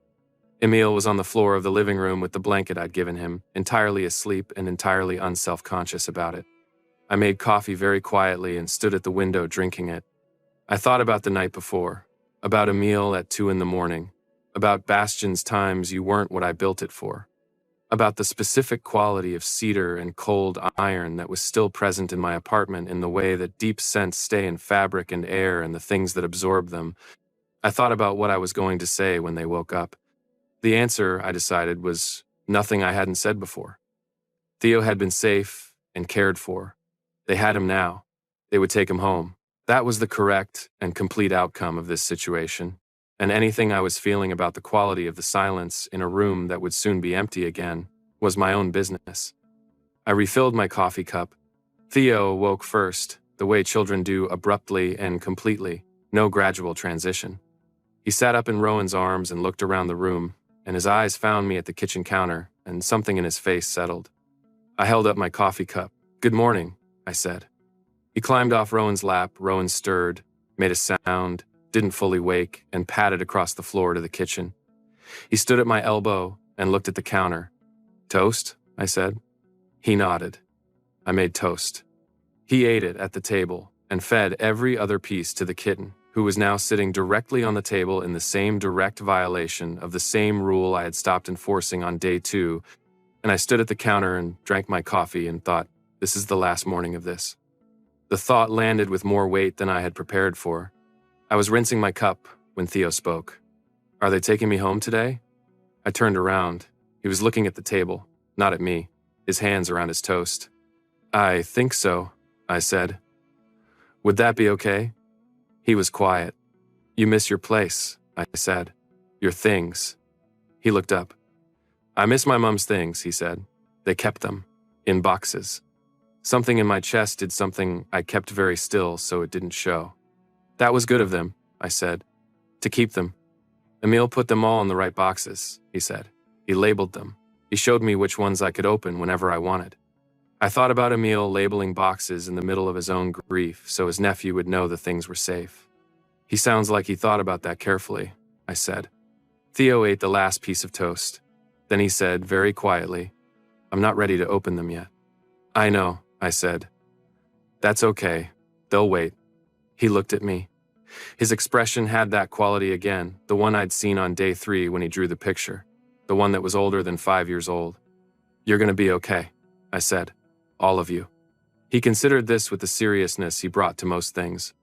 Emil was on the floor of the living room with the blanket I'd given him, entirely asleep and entirely unself-conscious about it. I made coffee very quietly and stood at the window drinking it. I thought about the night before, about Emil at 2 a.m, about Bastian's times you weren't what I built it for, about the specific quality of cedar and cold iron that was still present in my apartment in the way that deep scents stay in fabric and air and the things that absorb them. I thought about what I was going to say when they woke up. The answer, I decided, was nothing I hadn't said before. Theo had been safe and cared for. They had him now. They would take him home. That was the correct and complete outcome of this situation. And anything I was feeling about the quality of the silence in a room that would soon be empty again was my own business. I refilled my coffee cup. Theo awoke first, the way children do, abruptly and completely, no gradual transition. He sat up in Rowan's arms and looked around the room, and his eyes found me at the kitchen counter, and something in his face settled. I held up my coffee cup. "Good morning," I said. He climbed off Rowan's lap. Rowan stirred, made a sound, didn't fully wake, and padded across the floor to the kitchen. He stood at my elbow and looked at the counter. "Toast?" I said. He nodded. I made toast. He ate it at the table and fed every other piece to the kitten, who was now sitting directly on the table in the same direct violation of the same rule I had stopped enforcing on day 2, and I stood at the counter and drank my coffee and thought, this is the last morning of this. The thought landed with more weight than I had prepared for. I was rinsing my cup when Theo spoke. "Are they taking me home today?" I turned around. He was looking at the table, not at me, his hands around his toast. "I think so," I said. "Would that be okay?" He was quiet. "You miss your place," I said. "Your things." He looked up. "I miss my mom's things," he said. "They kept them. In boxes." Something in my chest did something I kept very still so it didn't show. "That was good of them," I said. "To keep them." "Emil put them all in the right boxes," he said. "He labeled them. He showed me which ones I could open whenever I wanted." I thought about Emil labeling boxes in the middle of his own grief so his nephew would know the things were safe. "He sounds like he thought about that carefully," I said. Theo ate the last piece of toast. Then he said, very quietly, "I'm not ready to open them yet." "I know," I said. "That's okay. They'll wait." He looked at me. His expression had that quality again, the one I'd seen on day 3 when he drew the picture, the one that was older than 5 years old. "You're going to be okay," I said. "All of you." He considered this with the seriousness he brought to most things.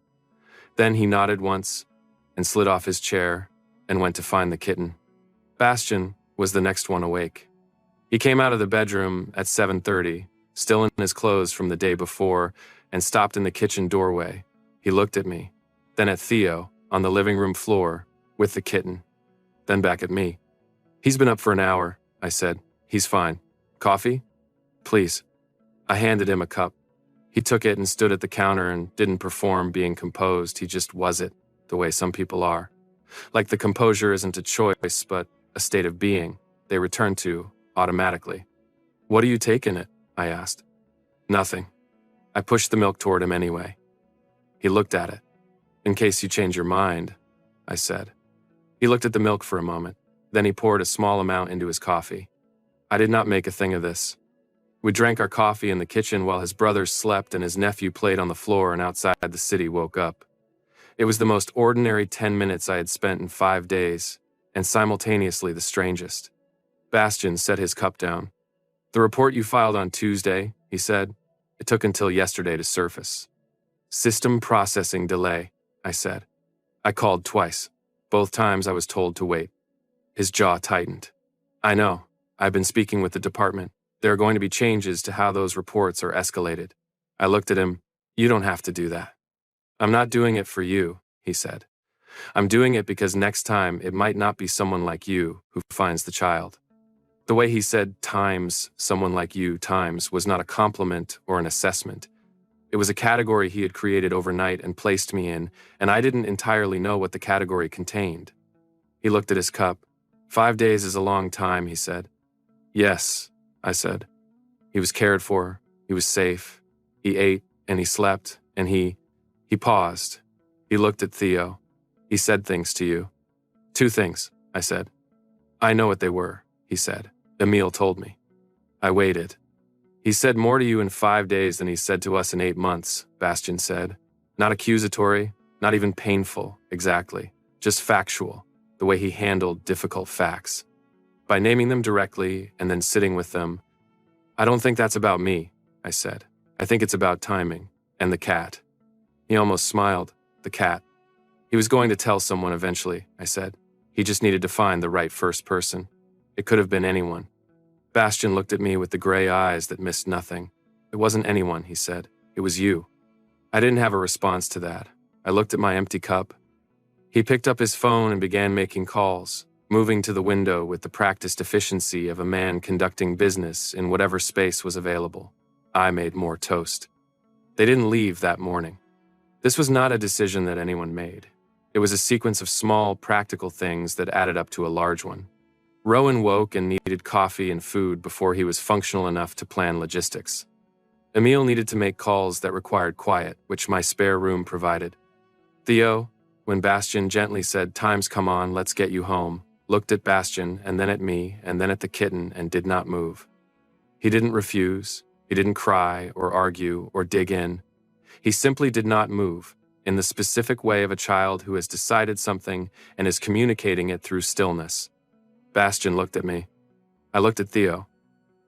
Then he nodded once and slid off his chair and went to find the kitten. Bastian was the next one awake. He came out of the bedroom at 7:30, still in his clothes from the day before, and stopped in the kitchen doorway. He looked at me, then at Theo on the living room floor with the kitten, then back at me. "He's been up for an hour," I said. "He's fine. Coffee? Please." I handed him a cup. He took it and stood at the counter and didn't perform being composed. He just was it, the way some people are. Like the composure isn't a choice, but a state of being they return to automatically. "What do you take in it?" I asked. "Nothing." I pushed the milk toward him anyway. He looked at it. "In case you change your mind," I said. He looked at the milk for a moment. Then he poured a small amount into his coffee. I did not make a thing of this. We drank our coffee in the kitchen while his brothers slept and his nephew played on the floor and outside the city woke up. It was the most ordinary 10 minutes I had spent in 5 days, and simultaneously the strangest. Bastian set his cup down. "The report you filed on Tuesday," he said. "It took until yesterday to surface." "System processing delay," I said. I called twice. Both times I was told to wait. His jaw tightened. "I know. I've been speaking with the department. There are going to be changes to how those reports are escalated." I looked at him. "You don't have to do that." "I'm not doing it for you," he said. I'm doing it because next time it might not be someone like you who finds the child. The way he said times someone like you times was not a compliment or an assessment. It was a category he had created overnight and placed me in, and I didn't entirely know what the category contained. He looked at his cup. 5 days is a long time, he said. Yes, I said. He was cared for, he was safe, he ate and he slept, and he paused. He looked at Theo. He said things to you. 2 things, I said. I know what they were, he said. Emil told me. I waited. He said more to you in 5 days than he said to us in 8 months, Bastian said. Not accusatory, not even painful, exactly. Just factual, the way he handled difficult facts. By naming them directly and then sitting with them. I don't think that's about me, I said. I think it's about timing. And the cat. He almost smiled. The cat. He was going to tell someone eventually, I said. He just needed to find the right first person. It could have been anyone. Bastian looked at me with the gray eyes that missed nothing. It wasn't anyone, he said. It was you. I didn't have a response to that. I looked at my empty cup. He picked up his phone and began making calls, moving to the window with the practiced efficiency of a man conducting business in whatever space was available. I made more toast. They didn't leave that morning. This was not a decision that anyone made. It was a sequence of small, practical things that added up to a large one. Rowan woke and needed coffee and food before he was functional enough to plan logistics. Emil needed to make calls that required quiet, which my spare room provided. Theo, when Bastian gently said, "Time's come on, let's get you home," looked at Bastian and then at me and then at the kitten and did not move. He didn't refuse, he didn't cry or argue or dig in. He simply did not move, in the specific way of a child who has decided something and is communicating it through stillness. Bastian looked at me. I looked at Theo.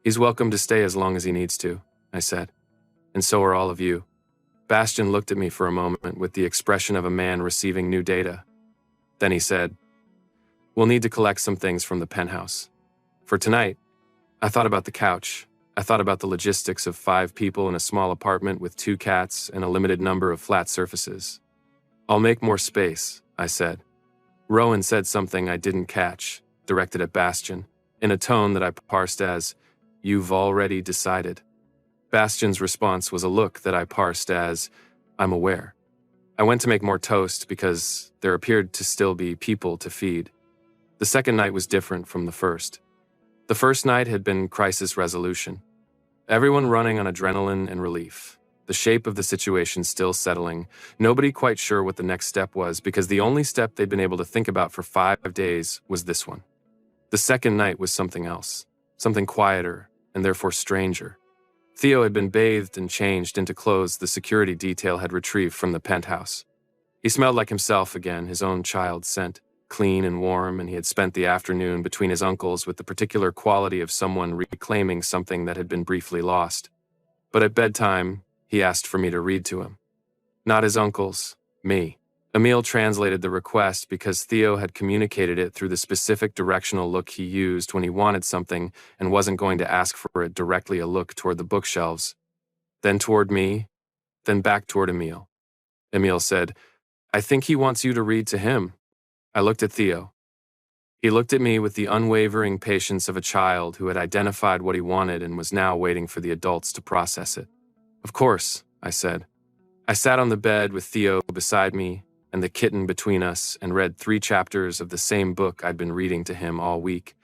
He's welcome to stay as long as he needs to, I said. And so are all of you. Bastian looked at me for a moment with the expression of a man receiving new data. Then he said, "We'll need to collect some things from the penthouse. For tonight, I thought about the couch. I thought about the logistics of 5 people in a small apartment with 2 cats and a limited number of flat surfaces. I'll make more space," I said. Rowan said something I didn't catch, directed at Bastian, in a tone that I parsed as, "You've already decided." Bastian's response was a look that I parsed as, "I'm aware." I went to make more toast because there appeared to still be people to feed. The second night was different from the first. The first night had been crisis resolution. Everyone running on adrenaline and relief. The shape of the situation still settling. Nobody quite sure what the next step was because the only step they'd been able to think about for 5 days was this one. The second night was something else. Something quieter and therefore stranger. Theo had been bathed and changed into clothes the security detail had retrieved from the penthouse. He smelled like himself again, his own child's scent, clean and warm, and he had spent the afternoon between his uncles with the particular quality of someone reclaiming something that had been briefly lost. But at bedtime, he asked for me to read to him. Not his uncles, me. Emil translated the request because Theo had communicated it through the specific directional look he used when he wanted something and wasn't going to ask for it directly, a look toward the bookshelves, then toward me, then back toward Emil. Emil said, "I think he wants you to read to him." I looked at Theo. He looked at me with the unwavering patience of a child who had identified what he wanted and was now waiting for the adults to process it. "Of course," I said. I sat on the bed with Theo beside me and the kitten between us and read 3 chapters of the same book I'd been reading to him all week.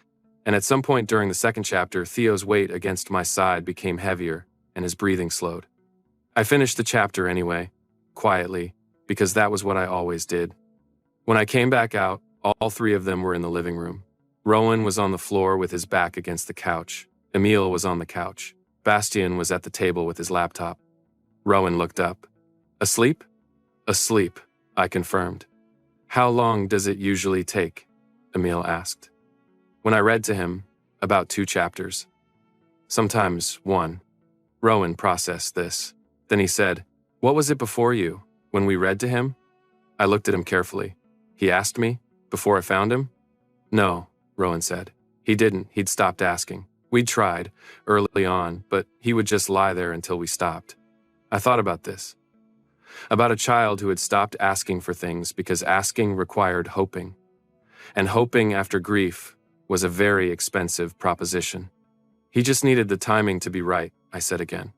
And at some point during the second chapter, Theo's weight against my side became heavier and his breathing slowed. I finished the chapter anyway, quietly, because that was what I always did. When I came back out, all 3 of them were in the living room. Rowan was on the floor with his back against the couch. Emil was on the couch. Bastian was at the table with his laptop. Rowan looked up. "Asleep?" "Asleep," I confirmed. "How long does it usually take?" Emil asked. When I read to him, about 2 chapters. Sometimes 1. Rowan processed this. Then he said, "What was it before you, when we read to him?" I looked at him carefully. "He asked me, before I found him?" "No," Rowan said. "He didn't. He'd stopped asking. We'd tried, early on, but he would just lie there until we stopped. I thought about this. About a child who had stopped asking for things because asking required hoping. And hoping after grief was a very expensive proposition. He just needed the timing to be right, I said again.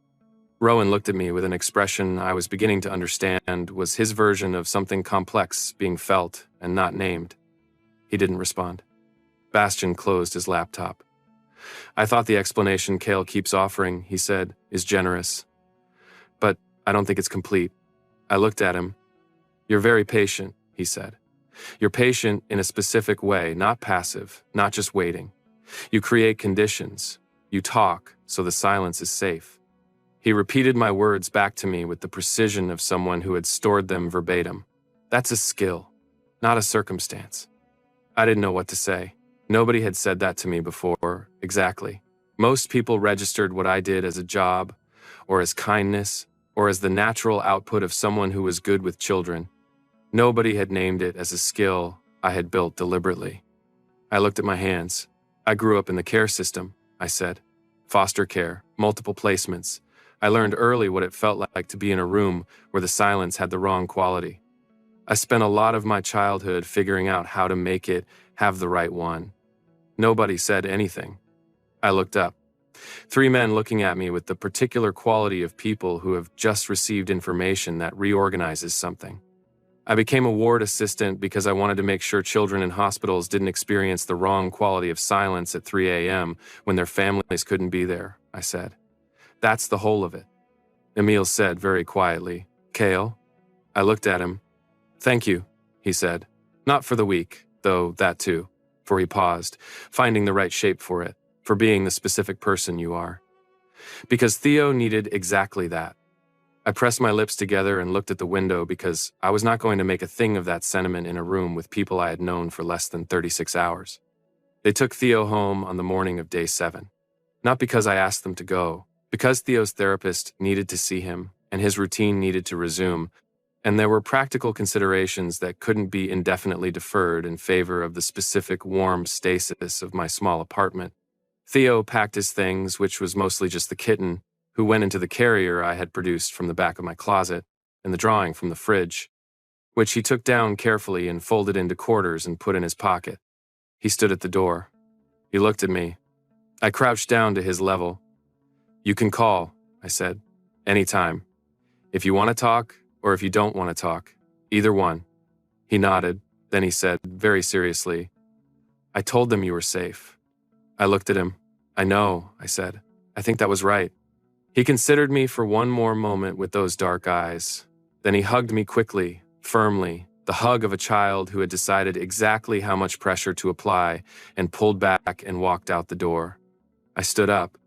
Rowan looked at me with an expression I was beginning to understand was his version of something complex being felt and not named. He didn't respond. Bastian closed his laptop. I thought the explanation Kale keeps offering, he said, is generous. But I don't think it's complete. I looked at him. You're very patient, he said. You're patient in a specific way, not passive, not just waiting. You create conditions. You talk, so the silence is safe. He repeated my words back to me with the precision of someone who had stored them verbatim. That's a skill, not a circumstance. I didn't know what to say. Nobody had said that to me before, exactly. Most people registered what I did as a job, or as kindness, or as the natural output of someone who was good with children. Nobody had named it as a skill I had built deliberately. I looked at my hands. I grew up in the care system, I said. Foster care, multiple placements. I learned early what it felt like to be in a room where the silence had the wrong quality. I spent a lot of my childhood figuring out how to make it have the right one. Nobody said anything. I looked up. 3 men looking at me with the particular quality of people who have just received information that reorganizes something. I became a ward assistant because I wanted to make sure children in hospitals didn't experience the wrong quality of silence at 3 a.m. when their families couldn't be there, I said. That's the whole of it. Emil said very quietly, Kale? I looked at him. Thank you, he said. Not for the weak, though that too, for he paused, finding the right shape for it, for being the specific person you are. Because Theo needed exactly that. I pressed my lips together and looked at the window because I was not going to make a thing of that sentiment in a room with people I had known for less than 36 hours. They took Theo home on the morning of day 7. Not because I asked them to go, because Theo's therapist needed to see him and his routine needed to resume, and there were practical considerations that couldn't be indefinitely deferred in favor of the specific warm stasis of my small apartment. Theo packed his things, which was mostly just the kitten, who went into the carrier I had produced from the back of my closet, and the drawing from the fridge, which he took down carefully and folded into quarters and put in his pocket. He stood at the door. He looked at me. I crouched down to his level. You can call, I said, anytime. If you want to talk, or if you don't want to talk, either one. He nodded, then he said, very seriously, I told them you were safe. I looked at him. I know, I said. I think that was right. He considered me for one more moment with those dark eyes. Then he hugged me quickly, firmly, the hug of a child who had decided exactly how much pressure to apply and pulled back and walked out the door. I stood up.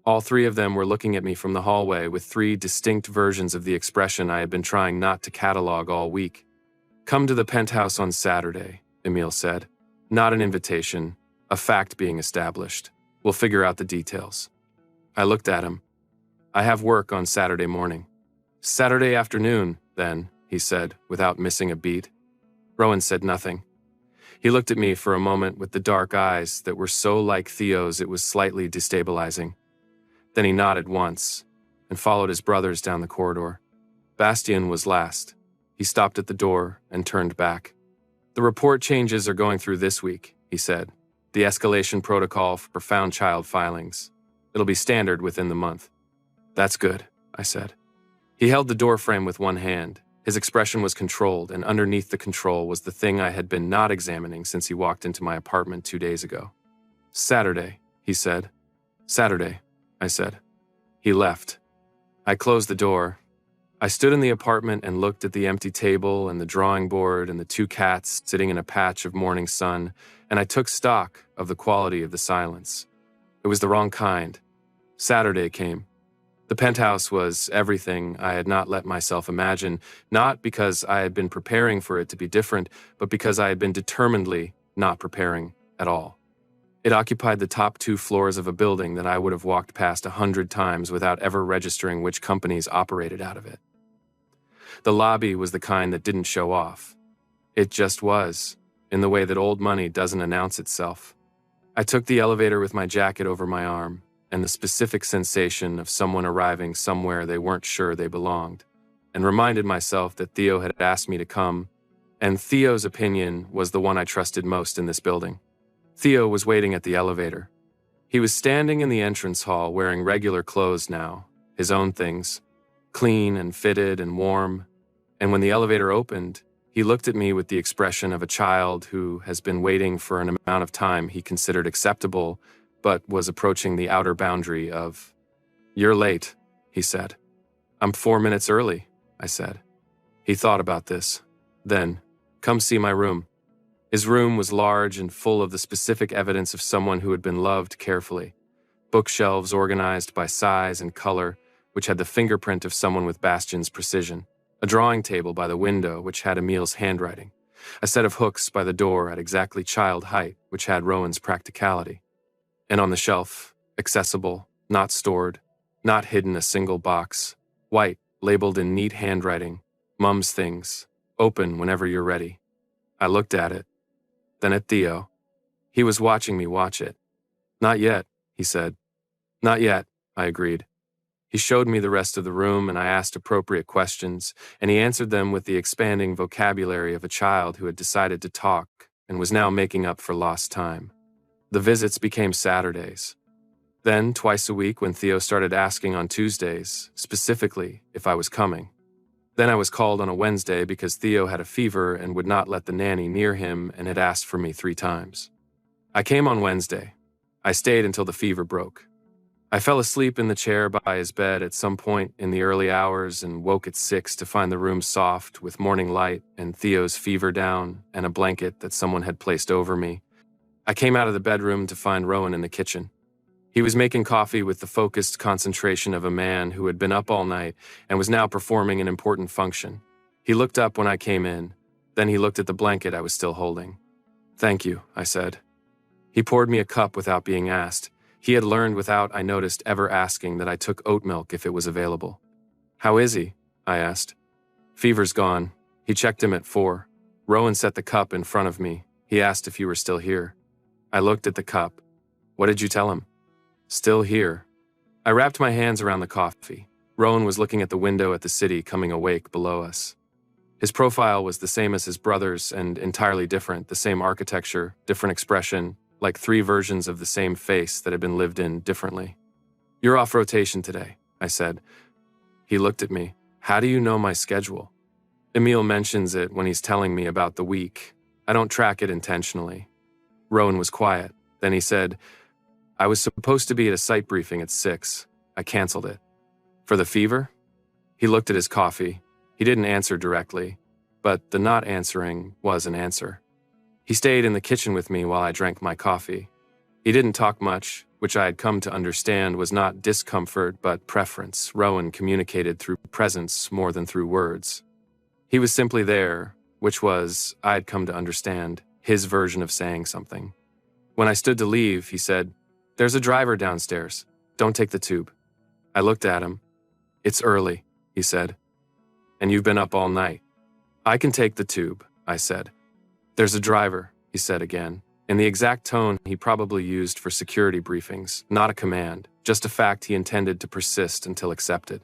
All 3 of them were looking at me from the hallway with 3 distinct versions of the expression I had been trying not to catalog all week. Come to the penthouse on Saturday, Emil said. Not an invitation, a fact being established. We'll figure out the details. I looked at him. I have work on Saturday morning. Saturday afternoon, then, he said, without missing a beat. Rowan said nothing. He looked at me for a moment with the dark eyes that were so like Theo's it was slightly destabilizing. Then he nodded once and followed his brothers down the corridor. Bastian was last. He stopped at the door and turned back. The report changes are going through this week, he said. The escalation protocol for found child filings. It'll be standard within the month. That's good, I said. He held the doorframe with one hand. His expression was controlled, and underneath the control was the thing I had been not examining since he walked into my apartment 2 days ago. Saturday, he said. Saturday, I said. He left. I closed the door. I stood in the apartment and looked at the empty table and the drawing board and the 2 cats sitting in a patch of morning sun, and I took stock of the quality of the silence. It was the wrong kind. Saturday came. The penthouse was everything I had not let myself imagine, not because I had been preparing for it to be different, but because I had been determinedly not preparing at all. It occupied the top 2 floors of a building that I would have walked past 100 times without ever registering which companies operated out of it. The lobby was the kind that didn't show off. It just was, in the way that old money doesn't announce itself. I took the elevator with my jacket over my arm, and the specific sensation of someone arriving somewhere they weren't sure they belonged. and reminded myself that Theo had asked me to come, and Theo's opinion was the one I trusted most in this building. Theo was waiting at the elevator. He was standing in the entrance hall wearing regular clothes now, his own things, clean and fitted and warm, and when the elevator opened, he looked at me with the expression of a child who has been waiting for an amount of time he considered acceptable, but was approaching the outer boundary of, "You're late," he said. "I'm 4 minutes early," I said. He thought about this. Then, "Come see my room." His room was large and full of the specific evidence of someone who had been loved carefully. Bookshelves organized by size and color, which had the fingerprint of someone with Bastian's precision. A drawing table by the window, which had Emil's handwriting. A set of hooks by the door at exactly child height, which had Rowan's practicality. And on the shelf, accessible, not stored, not hidden a single box, white, labeled in neat handwriting, "Mum's things, open whenever you're ready." I looked at it, then at Theo. He was watching me watch it. "Not yet," he said. "Not yet," I agreed. He showed me the rest of the room, and I asked appropriate questions, and he answered them with the expanding vocabulary of a child who had decided to talk and was now making up for lost time. The visits became Saturdays. Then, twice a week when Theo started asking on Tuesdays, specifically if I was coming. Then I was called on a Wednesday because Theo had a fever and would not let the nanny near him and had asked for me 3 times. I came on Wednesday. I stayed until the fever broke. I fell asleep in the chair by his bed at some point in the early hours and woke at 6 to find the room soft with morning light and Theo's fever down and a blanket that someone had placed over me. I came out of the bedroom to find Rowan in the kitchen. He was making coffee with the focused concentration of a man who had been up all night and was now performing an important function. He looked up when I came in. Then he looked at the blanket I was still holding. "Thank you," I said. He poured me a cup without being asked. He had learned without, I noticed, ever asking that I took oat milk if it was available. "How is he?" I asked. "Fever's gone." He checked him at 4. Rowan set the cup in front of me. He asked if you were still here. I looked at the cup. "What did you tell him?" "Still here." I wrapped my hands around the coffee. Rowan was looking at the window at the city coming awake below us. His profile was the same as his brother's and entirely different, the same architecture, different expression, like 3 versions of the same face that had been lived in differently. "You're off rotation today," I said. He looked at me. "How do you know my schedule?" "Emil mentions it when he's telling me about the week. I don't track it intentionally." Rowan was quiet. Then he said, "I was supposed to be at a site briefing at 6. I canceled it." "For the fever?" He looked at his coffee. He didn't answer directly, but the not answering was an answer. He stayed in the kitchen with me while I drank my coffee. He didn't talk much, which I had come to understand was not discomfort but preference. Rowan communicated through presence more than through words. He was simply there, which was, I had come to understand, his version of saying something. When I stood to leave, he said, "There's a driver downstairs. Don't take the tube." I looked at him. "It's early," he said. "And you've been up all night." "I can take the tube," I said. "There's a driver," he said again, in the exact tone he probably used for security briefings, not a command, just a fact he intended to persist until accepted.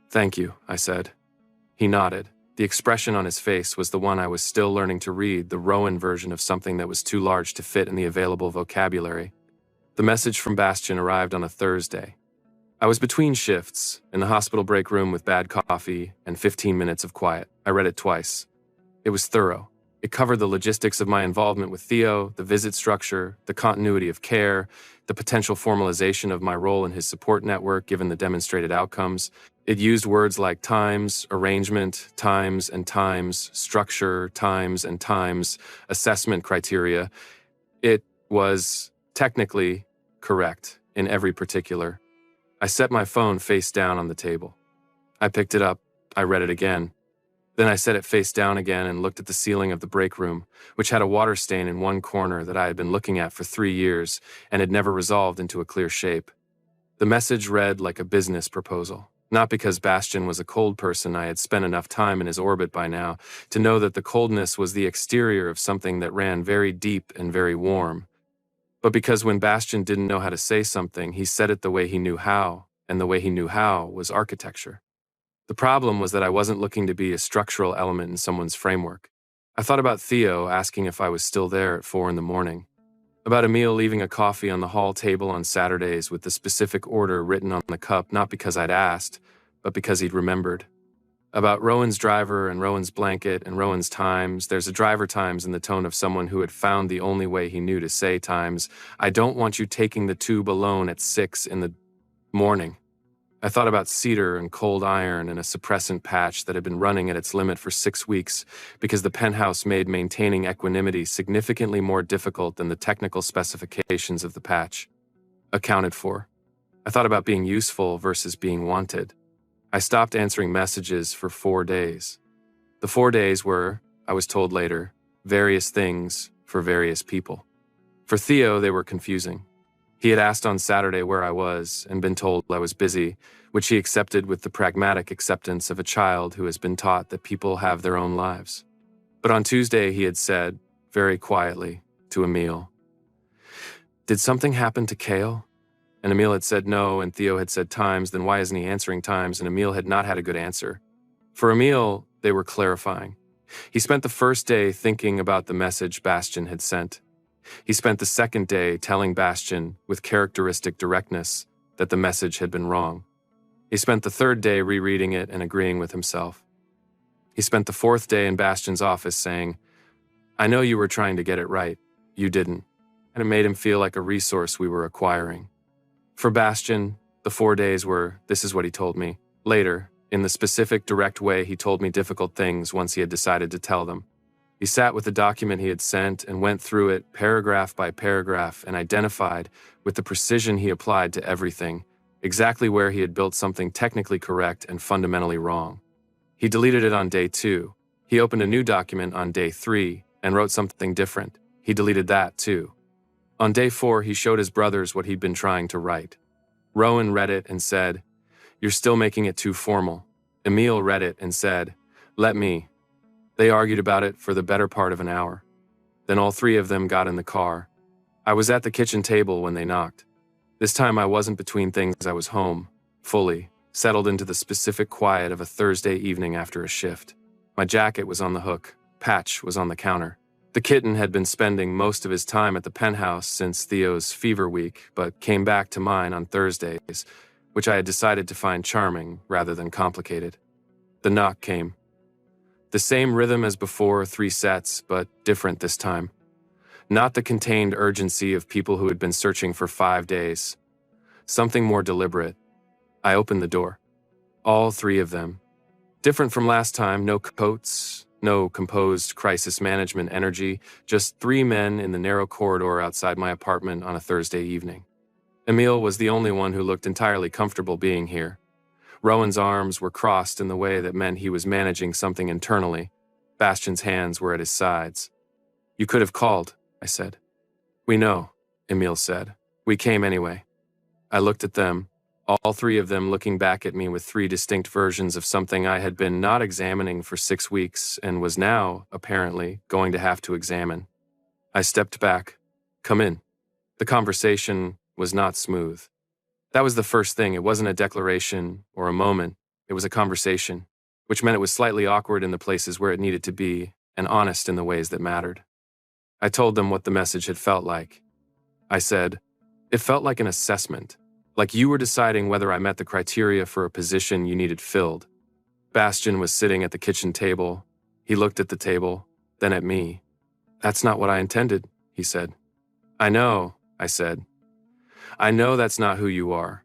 "Thank you," I said. He nodded. The expression on his face was the one I was still learning to read, the Rowan version of something that was too large to fit in the available vocabulary. The message from Bastian arrived on a Thursday. I was between shifts, in the hospital break room with bad coffee and 15 minutes of quiet. I read it twice. It was thorough. It covered the logistics of my involvement with Theo, the visit structure, the continuity of care, the potential formalization of my role in his support network given the demonstrated outcomes. It used words like times, arrangement, times and times, structure, times and times, assessment criteria. It was technically correct in every particular. I set my phone face down on the table. I picked it up. I read it again. Then I set it face down again and looked at the ceiling of the break room, which had a water stain in one corner that I had been looking at for 3 years and had never resolved into a clear shape. The message read like a business proposal. Not because Bastian was a cold person, I had spent enough time in his orbit by now to know that the coldness was the exterior of something that ran very deep and very warm. But because when Bastian didn't know how to say something, he said it the way he knew how, and the way he knew how was architecture. The problem was that I wasn't looking to be a structural element in someone's framework. I thought about Theo asking if I was still there at 4 in the morning. About Emil leaving a coffee on the hall table on Saturdays with the specific order written on the cup, not because I'd asked, but because he'd remembered. About Rowan's driver and Rowan's blanket and Rowan's times. There's a driver times in the tone of someone who had found the only way he knew to say times. I don't want you taking the tube alone at 6 in the morning. I thought about cedar and cold iron and a suppressant patch that had been running at its limit for 6 weeks because the penthouse made maintaining equanimity significantly more difficult than the technical specifications of the patch accounted for. I thought about being useful versus being wanted. I stopped answering messages for 4 days. The 4 days were, I was told later, various things for various people. For Theo, they were confusing. He had asked on Saturday where I was and been told I was busy, which he accepted with the pragmatic acceptance of a child who has been taught that people have their own lives. But on Tuesday, he had said, very quietly, to Emil, "Did something happen to Kale?" And Emil had said no, and Theo had said times, then why isn't he answering times? And Emil had not had a good answer. For Emil, they were clarifying. He spent the first day thinking about the message Bastian had sent. He spent the second day telling Bastian, with characteristic directness, that the message had been wrong. He spent the third day rereading it and agreeing with himself. He spent the fourth day in Bastian's office saying, "I know you were trying to get it right. You didn't." And it made him feel like a resource we were acquiring. For Bastian, the 4 days were, this is what he told me. Later, in the specific, direct way he told me difficult things once he had decided to tell them. He sat with the document he had sent and went through it paragraph by paragraph and identified, with the precision he applied to everything, exactly where he had built something technically correct and fundamentally wrong. He deleted it on day 2. He opened a new document on day 3 and wrote something different. He deleted that too. On day 4, he showed his brothers what he'd been trying to write. Rowan read it and said, "You're still making it too formal." Emil read it and said, "Let me." They argued about it for the better part of an hour. Then all 3 of them got in the car. I was at the kitchen table when they knocked. This time I wasn't between things. I was home, fully, settled into the specific quiet of a Thursday evening after a shift. My jacket was on the hook. Patch was on the counter. The kitten had been spending most of his time at the penthouse since Theo's fever week, but came back to mine on Thursdays, which I had decided to find charming rather than complicated. The knock came. The same rhythm as before, 3 sets, but different this time. Not the contained urgency of people who had been searching for 5 days. Something more deliberate. I opened the door. All 3 of them. Different from last time, no coats, no composed crisis management energy, just 3 men in the narrow corridor outside my apartment on a Thursday evening. Emil was the only one who looked entirely comfortable being here. Rowan's arms were crossed in the way that meant he was managing something internally. Bastian's hands were at his sides. "You could have called," I said. "We know," Emil said. "We came anyway." I looked at them, all 3 of them looking back at me with 3 distinct versions of something I had been not examining for 6 weeks and was now, apparently, going to have to examine. I stepped back. "Come in." The conversation was not smooth. That was the first thing. It wasn't a declaration or a moment. It was a conversation, which meant it was slightly awkward in the places where it needed to be and honest in the ways that mattered. I told them what the message had felt like. I said, "It felt like an assessment, like you were deciding whether I met the criteria for a position you needed filled." Bastian was sitting at the kitchen table. He looked at the table, then at me. "That's not what I intended," he said. "I know," I said. "I know that's not who you are,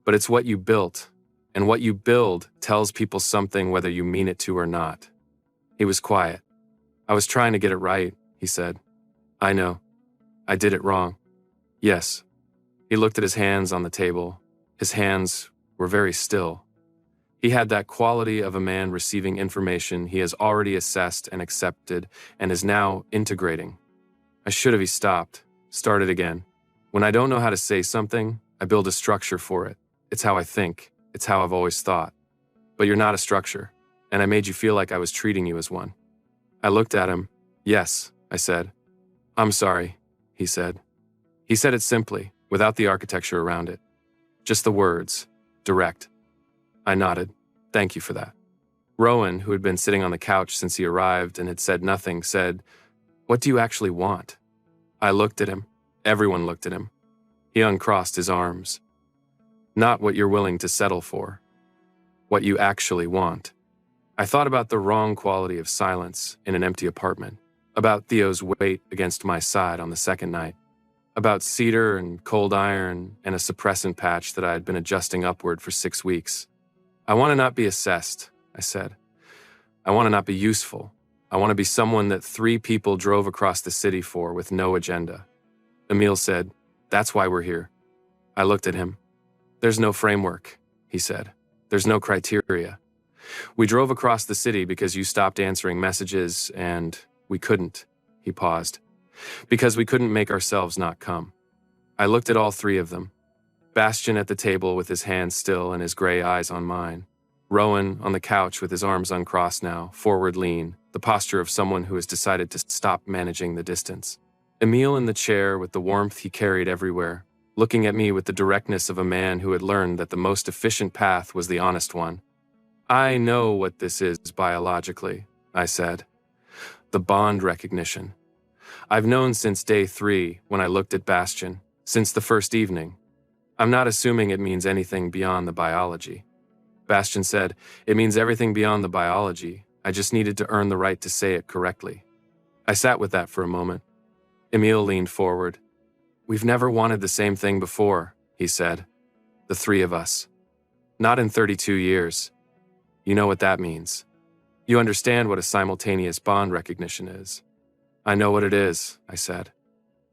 but it's what you built, and what you build tells people something whether you mean it to or not." He was quiet. "I was trying to get it right," he said. "I know. I did it wrong." "Yes." He looked at his hands on the table. His hands were very still. He had that quality of a man receiving information he has already assessed and accepted and is now integrating. I should have. He stopped, started again. "When I don't know how to say something, I build a structure for it. It's how I think. It's how I've always thought. But you're not a structure, and I made you feel like I was treating you as one." I looked at him. "Yes," I said. "I'm sorry," he said. He said it simply, without the architecture around it. Just the words, direct. I nodded. Thank you for that. Rowan, who had been sitting on the couch since he arrived and had said nothing, said, "What do you actually want?" I looked at him. Everyone looked at him. He uncrossed his arms. "Not what you're willing to settle for. What you actually want." I thought about the wrong quality of silence in an empty apartment, about Theo's weight against my side on the second night, about cedar and cold iron and a suppressant patch that I had been adjusting upward for 6 weeks. "I want to not be assessed," I said. "I want to not be useful. I want to be someone that 3 people drove across the city for with no agenda." Emil said, "That's why we're here." I looked at him. "There's no framework," he said. "There's no criteria. We drove across the city because you stopped answering messages and we couldn't." He paused. "Because we couldn't make ourselves not come." I looked at all 3 of them. Bastian at the table with his hands still and his gray eyes on mine. Rowan on the couch with his arms uncrossed now, forward lean, the posture of someone who has decided to stop managing the distance. Emil in the chair with the warmth he carried everywhere, looking at me with the directness of a man who had learned that the most efficient path was the honest one. "I know what this is biologically," I said. "The bond recognition. I've known since day 3 when I looked at Bastian, since the first evening. I'm not assuming it means anything beyond the biology." Bastian said, "It means everything beyond the biology. I just needed to earn the right to say it correctly." I sat with that for a moment. Emil leaned forward. "We've never wanted the same thing before," he said. "The 3 of us. Not in 32 years. You know what that means. You understand what a simultaneous bond recognition is." "I know what it is," I said.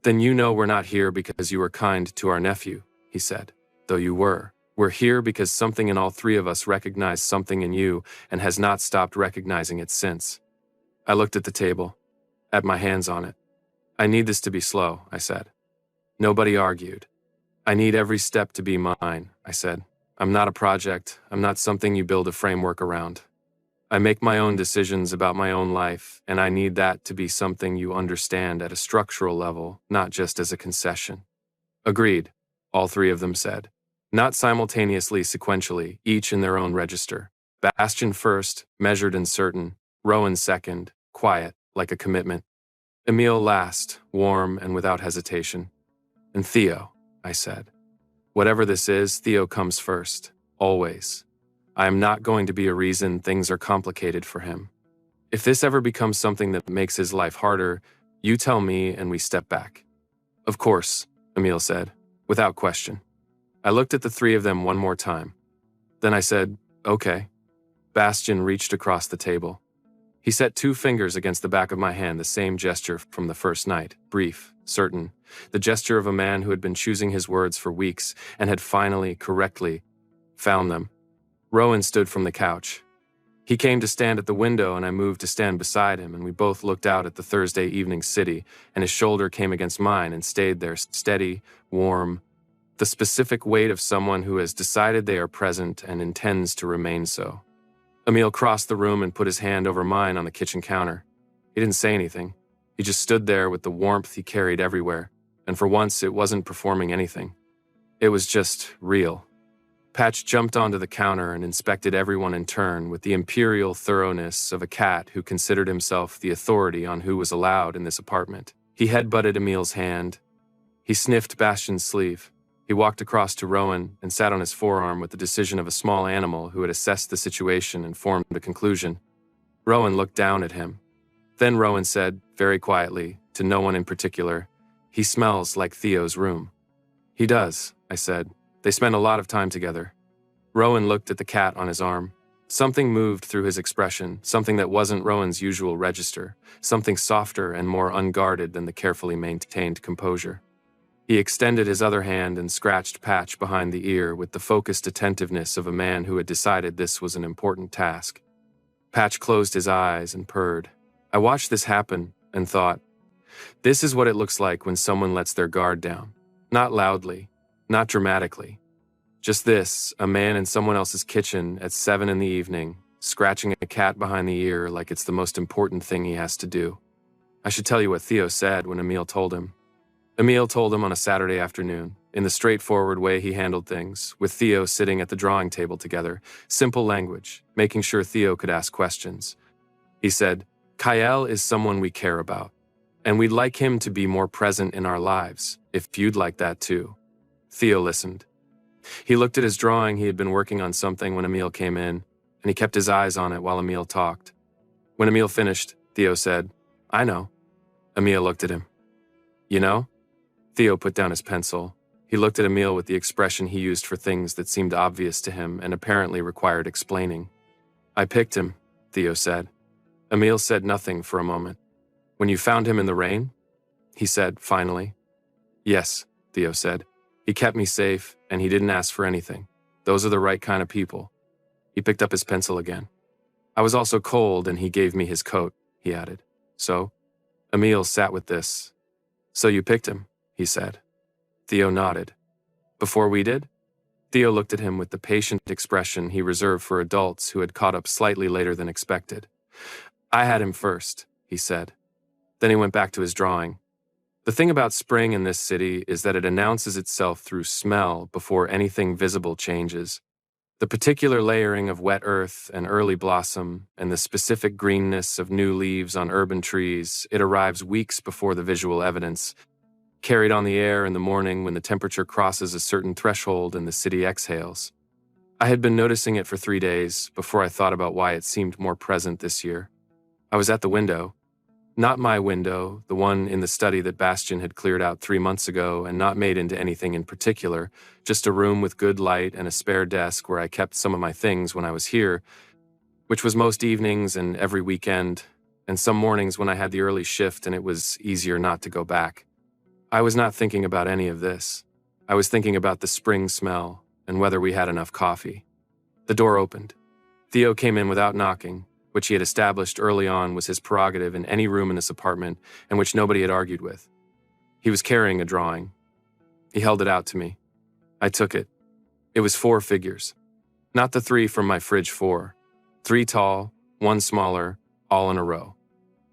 "Then you know we're not here because you were kind to our nephew," he said. "Though you were. We're here because something in all 3 of us recognized something in you and has not stopped recognizing it since." I looked at the table, at my hands on it. "I need this to be slow," I said. Nobody argued. "I need every step to be mine," I said. "I'm not a project. I'm not something you build a framework around. I make my own decisions about my own life, and I need that to be something you understand at a structural level, not just as a concession." "Agreed," all 3 of them said. Not simultaneously, sequentially, each in their own register. Bastian first, measured and certain. Rowan second, quiet, like a commitment. Emil last, warm and without hesitation. "And Theo," I said. "Whatever this is, Theo comes first. Always. I am not going to be a reason things are complicated for him. If this ever becomes something that makes his life harder, you tell me and we step back." "Of course," Emil said, without question. I looked at the 3 of them one more time. Then I said, "Okay." Bastian reached across the table. He set 2 fingers against the back of my hand, the same gesture from the first night, brief, certain, the gesture of a man who had been choosing his words for weeks and had finally, correctly, found them. Rowan stood from the couch. He came to stand at the window and I moved to stand beside him, and we both looked out at the Thursday evening city, and his shoulder came against mine and stayed there, steady, warm, the specific weight of someone who has decided they are present and intends to remain so. Emil crossed the room and put his hand over mine on the kitchen counter. He didn't say anything. He just stood there with the warmth he carried everywhere, and for once it wasn't performing anything. It was just real. Patch jumped onto the counter and inspected everyone in turn with the imperial thoroughness of a cat who considered himself the authority on who was allowed in this apartment. He headbutted Emil's hand. He sniffed Bastian's sleeve. He walked across to Rowan and sat on his forearm with the decision of a small animal who had assessed the situation and formed a conclusion. Rowan looked down at him. Then Rowan said, very quietly, to no one in particular, "He smells like Theo's room." "He does," I said. "They spend a lot of time together." Rowan looked at the cat on his arm. Something moved through his expression, something that wasn't Rowan's usual register, something softer and more unguarded than the carefully maintained composure. He extended his other hand and scratched Patch behind the ear with the focused attentiveness of a man who had decided this was an important task. Patch closed his eyes and purred. I watched this happen and thought, this is what it looks like when someone lets their guard down. Not loudly, not dramatically. Just this, a man in someone else's kitchen at 7 in the evening, scratching a cat behind the ear like it's the most important thing he has to do. I should tell you what Theo said when Emil told him. Emil told him on a Saturday afternoon. in the straightforward way he handled things, with Theo sitting at the drawing table together, simple language, making sure Theo could ask questions. He said, "Kyle is someone we care about, and we'd like him to be more present in our lives, if you'd like that too." Theo listened. He looked at his drawing. He had been working on something when Emil came in, and he kept his eyes on it while Emil talked. When Emil finished, Theo said, "I know." Emil looked at him. "You know?" Theo put down his pencil. He looked at Emil with the expression he used for things that seemed obvious to him and apparently required explaining. "I picked him," Theo said. Emil said nothing for a moment. "When you found him in the rain?" he said, finally. "Yes," Theo said. "He kept me safe, and he didn't ask for anything. Those are the right kind of people." He picked up his pencil again. "I was also cold, and he gave me his coat," he added. "So?" Emil sat with this. "So you picked him," he said. Theo nodded. "Before we did?" Theo looked at him with the patient expression he reserved for adults who had caught up slightly later than expected. "I had him first," he said. Then he went back to his drawing. "The thing about spring in this city is that it announces itself through smell before anything visible changes. The particular layering of wet earth and early blossom, and the specific greenness of new leaves on urban trees, it arrives weeks before the visual evidence, carried on the air in the morning when the temperature crosses a certain threshold and the city exhales. I had been noticing it for 3 days before I thought about why it seemed more present this year. I was at the window. Not my window, the one in the study that Bastian had cleared out 3 months ago and not made into anything in particular, just a room with good light and a spare desk where I kept some of my things when I was here, which was most evenings and every weekend, and some mornings when I had the early shift and it was easier not to go back. I was not thinking about any of this. I was thinking about the spring smell and whether we had enough coffee. The door opened. Theo came in without knocking, which he had established early on was his prerogative in any room in this apartment and which nobody had argued with. He was carrying a drawing. He held it out to me. I took it. It was 4 figures. Not the 3 from my fridge 4. 3 tall, 1 smaller, all in a row.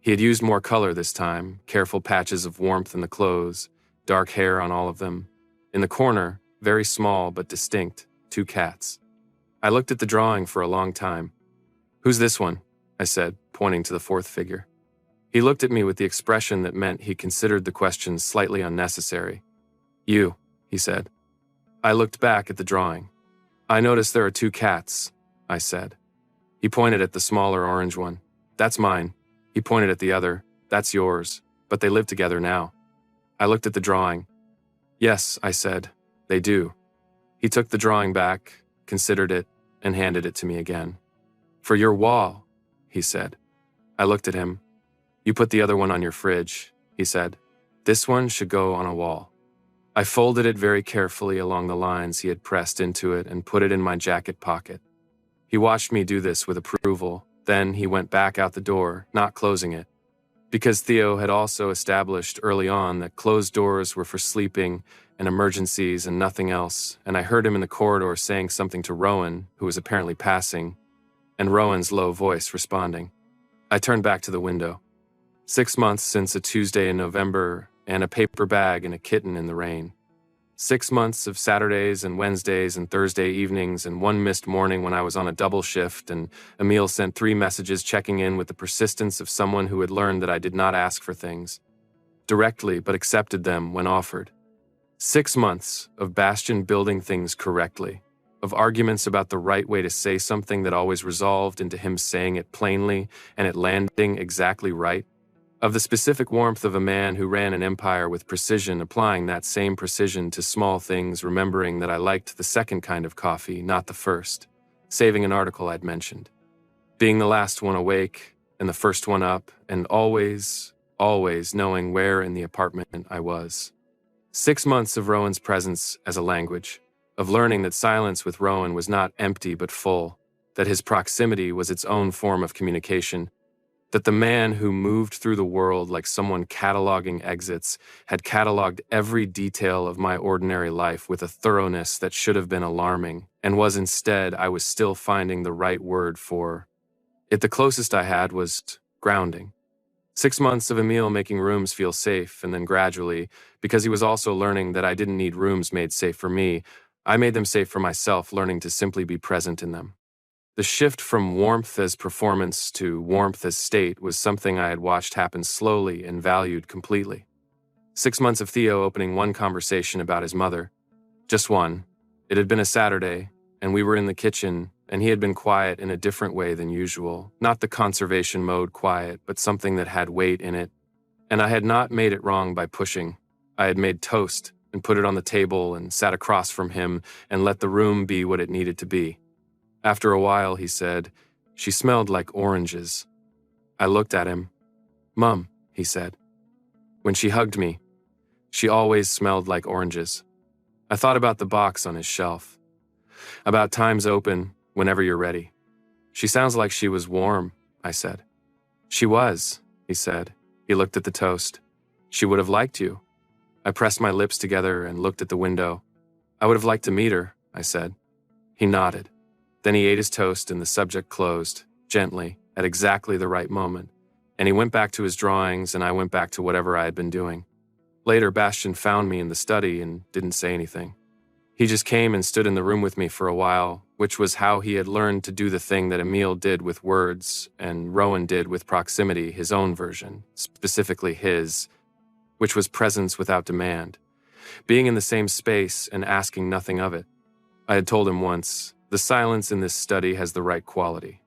He had used more color this time, careful patches of warmth in the clothes, dark hair on all of them. In the corner, very small but distinct, 2 cats. I looked at the drawing for a long time. "Who's this one?" I said, pointing to the 4th figure. He looked at me with the expression that meant he considered the question slightly unnecessary. "You," he said. I looked back at the drawing. "I noticed there are 2 cats," I said. He pointed at the smaller orange one. "That's mine." He pointed at the other. "That's yours, but they live together now." I looked at the drawing. "Yes," I said, "they do." He took the drawing back, considered it, and handed it to me again. "For your wall," he said. I looked at him. "You put the other one on your fridge," he said. "This one should go on a wall." I folded it very carefully along the lines he had pressed into it and put it in my jacket pocket. He watched me do this with approval. Then he went back out the door, not closing it. Because Theo had also established early on that closed doors were for sleeping and emergencies and nothing else, and I heard him in the corridor saying something to Rowan, who was apparently passing, and Rowan's low voice responding. I turned back to the window. 6 months since a Tuesday in November and a paper bag and a kitten in the rain. 6 months of Saturdays and Wednesdays and Thursday evenings and 1 missed morning when I was on a double shift and Emil sent 3 messages checking in with the persistence of someone who had learned that I did not ask for things directly but accepted them when offered. 6 months of Bastian building things correctly, of arguments about the right way to say something that always resolved into him saying it plainly and it landing exactly right. Of the specific warmth of a man who ran an empire with precision, applying that same precision to small things, remembering that I liked the second kind of coffee, not the first, saving an article I'd mentioned, being the last one awake and the first one up, and always knowing where in the apartment I was. 6 months of Rowan's presence as a language, of learning that silence with Rowan was not empty but full, that his proximity was its own form of communication, that the man who moved through the world like someone cataloging exits had cataloged every detail of my ordinary life with a thoroughness that should have been alarming, and was instead I was still finding the right word for it. The closest I had was grounding. 6 months of Emil making rooms feel safe, and then gradually, because he was also learning that I didn't need rooms made safe for me, I made them safe for myself, learning to simply be present in them. The shift from warmth as performance to warmth as state was something I had watched happen slowly and valued completely. 6 months of Theo opening one conversation about his mother. Just one. It had been a Saturday, and we were in the kitchen, and he had been quiet in a different way than usual. Not the conservation mode quiet, but something that had weight in it. And I had not made it wrong by pushing. I had made toast and put it on the table and sat across from him and let the room be what it needed to be. After a while, he said, "She smelled like oranges." I looked at him. "Mum," he said. When she hugged me, she always smelled like oranges. I thought about the box on his shelf. About times open, whenever you're ready. "She sounds like she was warm," I said. "She was," he said. He looked at the toast. "She would have liked you." I pressed my lips together and looked at the window. "I would have liked to meet her," I said. He nodded. Then he ate his toast and the subject closed, gently, at exactly the right moment. And he went back to his drawings and I went back to whatever I had been doing. Later, Bastian found me in the study and didn't say anything. He just came and stood in the room with me for a while, which was how he had learned to do the thing that Emil did with words and Rowan did with proximity, his own version, specifically his, which was presence without demand, being in the same space and asking nothing of it. I had told him once, "The silence in this study has the right quality."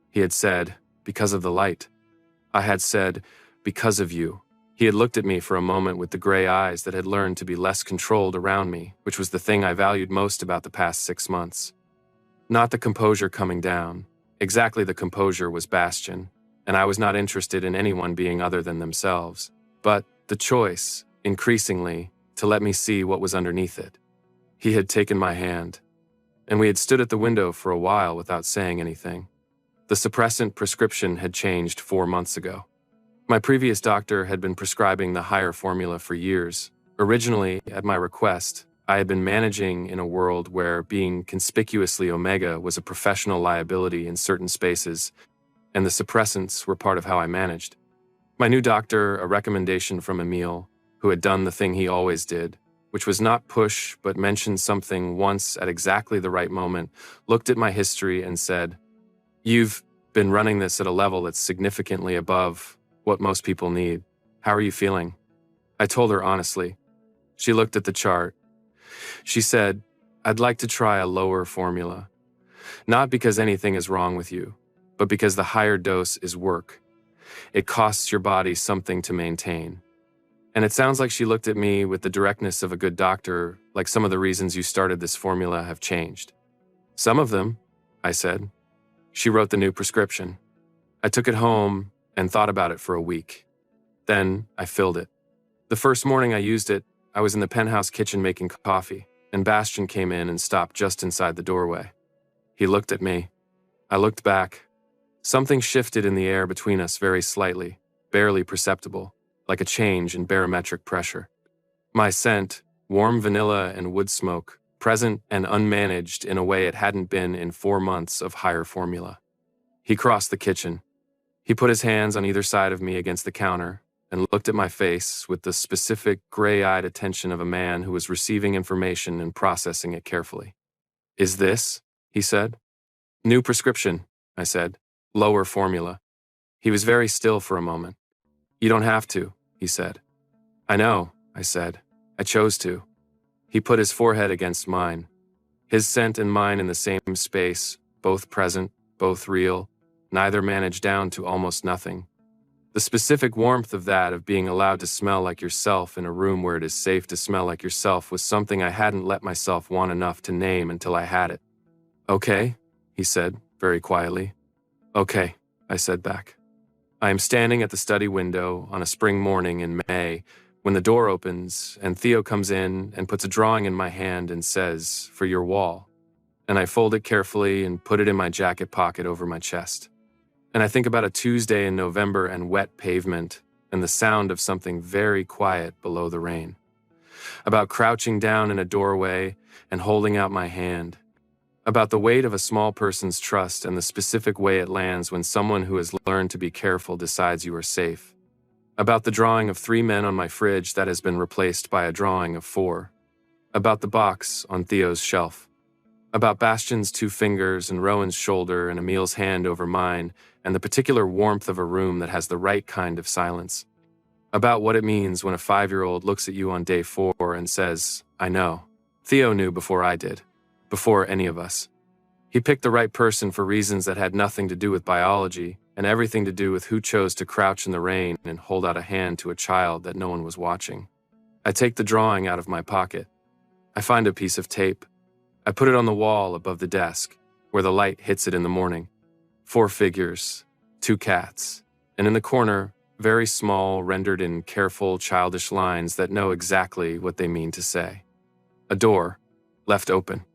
He had said, "Because of the light." I had said, "Because of you." He had looked at me for a moment with the gray eyes that had learned to be less controlled around me, which was the thing I valued most about the past 6 months. Not the composure coming down. Exactly, the composure was Bastian, and I was not interested in anyone being other than themselves. But the choice, increasingly, to let me see what was underneath it. He had taken my hand, and we had stood at the window for a while without saying anything. The suppressant prescription had changed 4 months ago. My previous doctor had been prescribing the higher formula for years. Originally, at my request, I had been managing in a world where being conspicuously omega was a professional liability in certain spaces, and the suppressants were part of how I managed. My new doctor, a recommendation from Emil, who had done the thing he always did, which was not push but mention something once at exactly the right moment, looked at my history and said, "You've been running this at a level that's significantly above what most people need. How are you feeling?" I told her honestly. She looked at the chart. She said, "I'd like to try a lower formula. Not because anything is wrong with you, but because the higher dose is work. It costs your body something to maintain." And it sounds like she looked at me with the directness of a good doctor, like some of the reasons you started this formula have changed. "Some of them," I said. She wrote the new prescription. I took it home and thought about it for a week. Then I filled it. The first morning I used it, I was in the penthouse kitchen making coffee, and Bastian came in and stopped just inside the doorway. He looked at me. I looked back. Something shifted in the air between us very slightly, barely perceptible, like a change in barometric pressure. My scent, warm vanilla and wood smoke, present and unmanaged in a way it hadn't been in 4 months of higher formula. He crossed the kitchen. He put his hands on either side of me against the counter and looked at my face with the specific gray-eyed attention of a man who was receiving information and processing it carefully. "Is this?" he said. "New prescription," I said. "Lower formula." He was very still for a moment. "You don't have to," he said. "I know," I said. "I chose to." He put his forehead against mine. His scent and mine in the same space, both present, both real, neither managed down to almost nothing. The specific warmth of that, of being allowed to smell like yourself in a room where it is safe to smell like yourself, was something I hadn't let myself want enough to name until I had it. "Okay," he said, very quietly. "Okay," I said back. I am standing at the study window on a spring morning in May when the door opens and Theo comes in and puts a drawing in my hand and says, "For your wall." And I fold it carefully and put it in my jacket pocket over my chest. And I think about a Tuesday in November and wet pavement and the sound of something very quiet below the rain. About crouching down in a doorway and holding out my hand. About the weight of a small person's trust and the specific way it lands when someone who has learned to be careful decides you are safe. About the drawing of 3 men on my fridge that has been replaced by a drawing of 4. About the box on Theo's shelf. About Bastian's 2 fingers and Rowan's shoulder and Emil's hand over mine, and the particular warmth of a room that has the right kind of silence. About what it means when a 5-year-old looks at you on day 4 and says, I know. Theo knew before I did. Before any of us. He picked the right person for reasons that had nothing to do with biology, and everything to do with who chose to crouch in the rain and hold out a hand to a child that no one was watching. I take the drawing out of my pocket. I find a piece of tape. I put it on the wall above the desk, where the light hits it in the morning. 4 figures, 2 cats, and in the corner, very small, rendered in careful, childish lines that know exactly what they mean to say. A door, left open.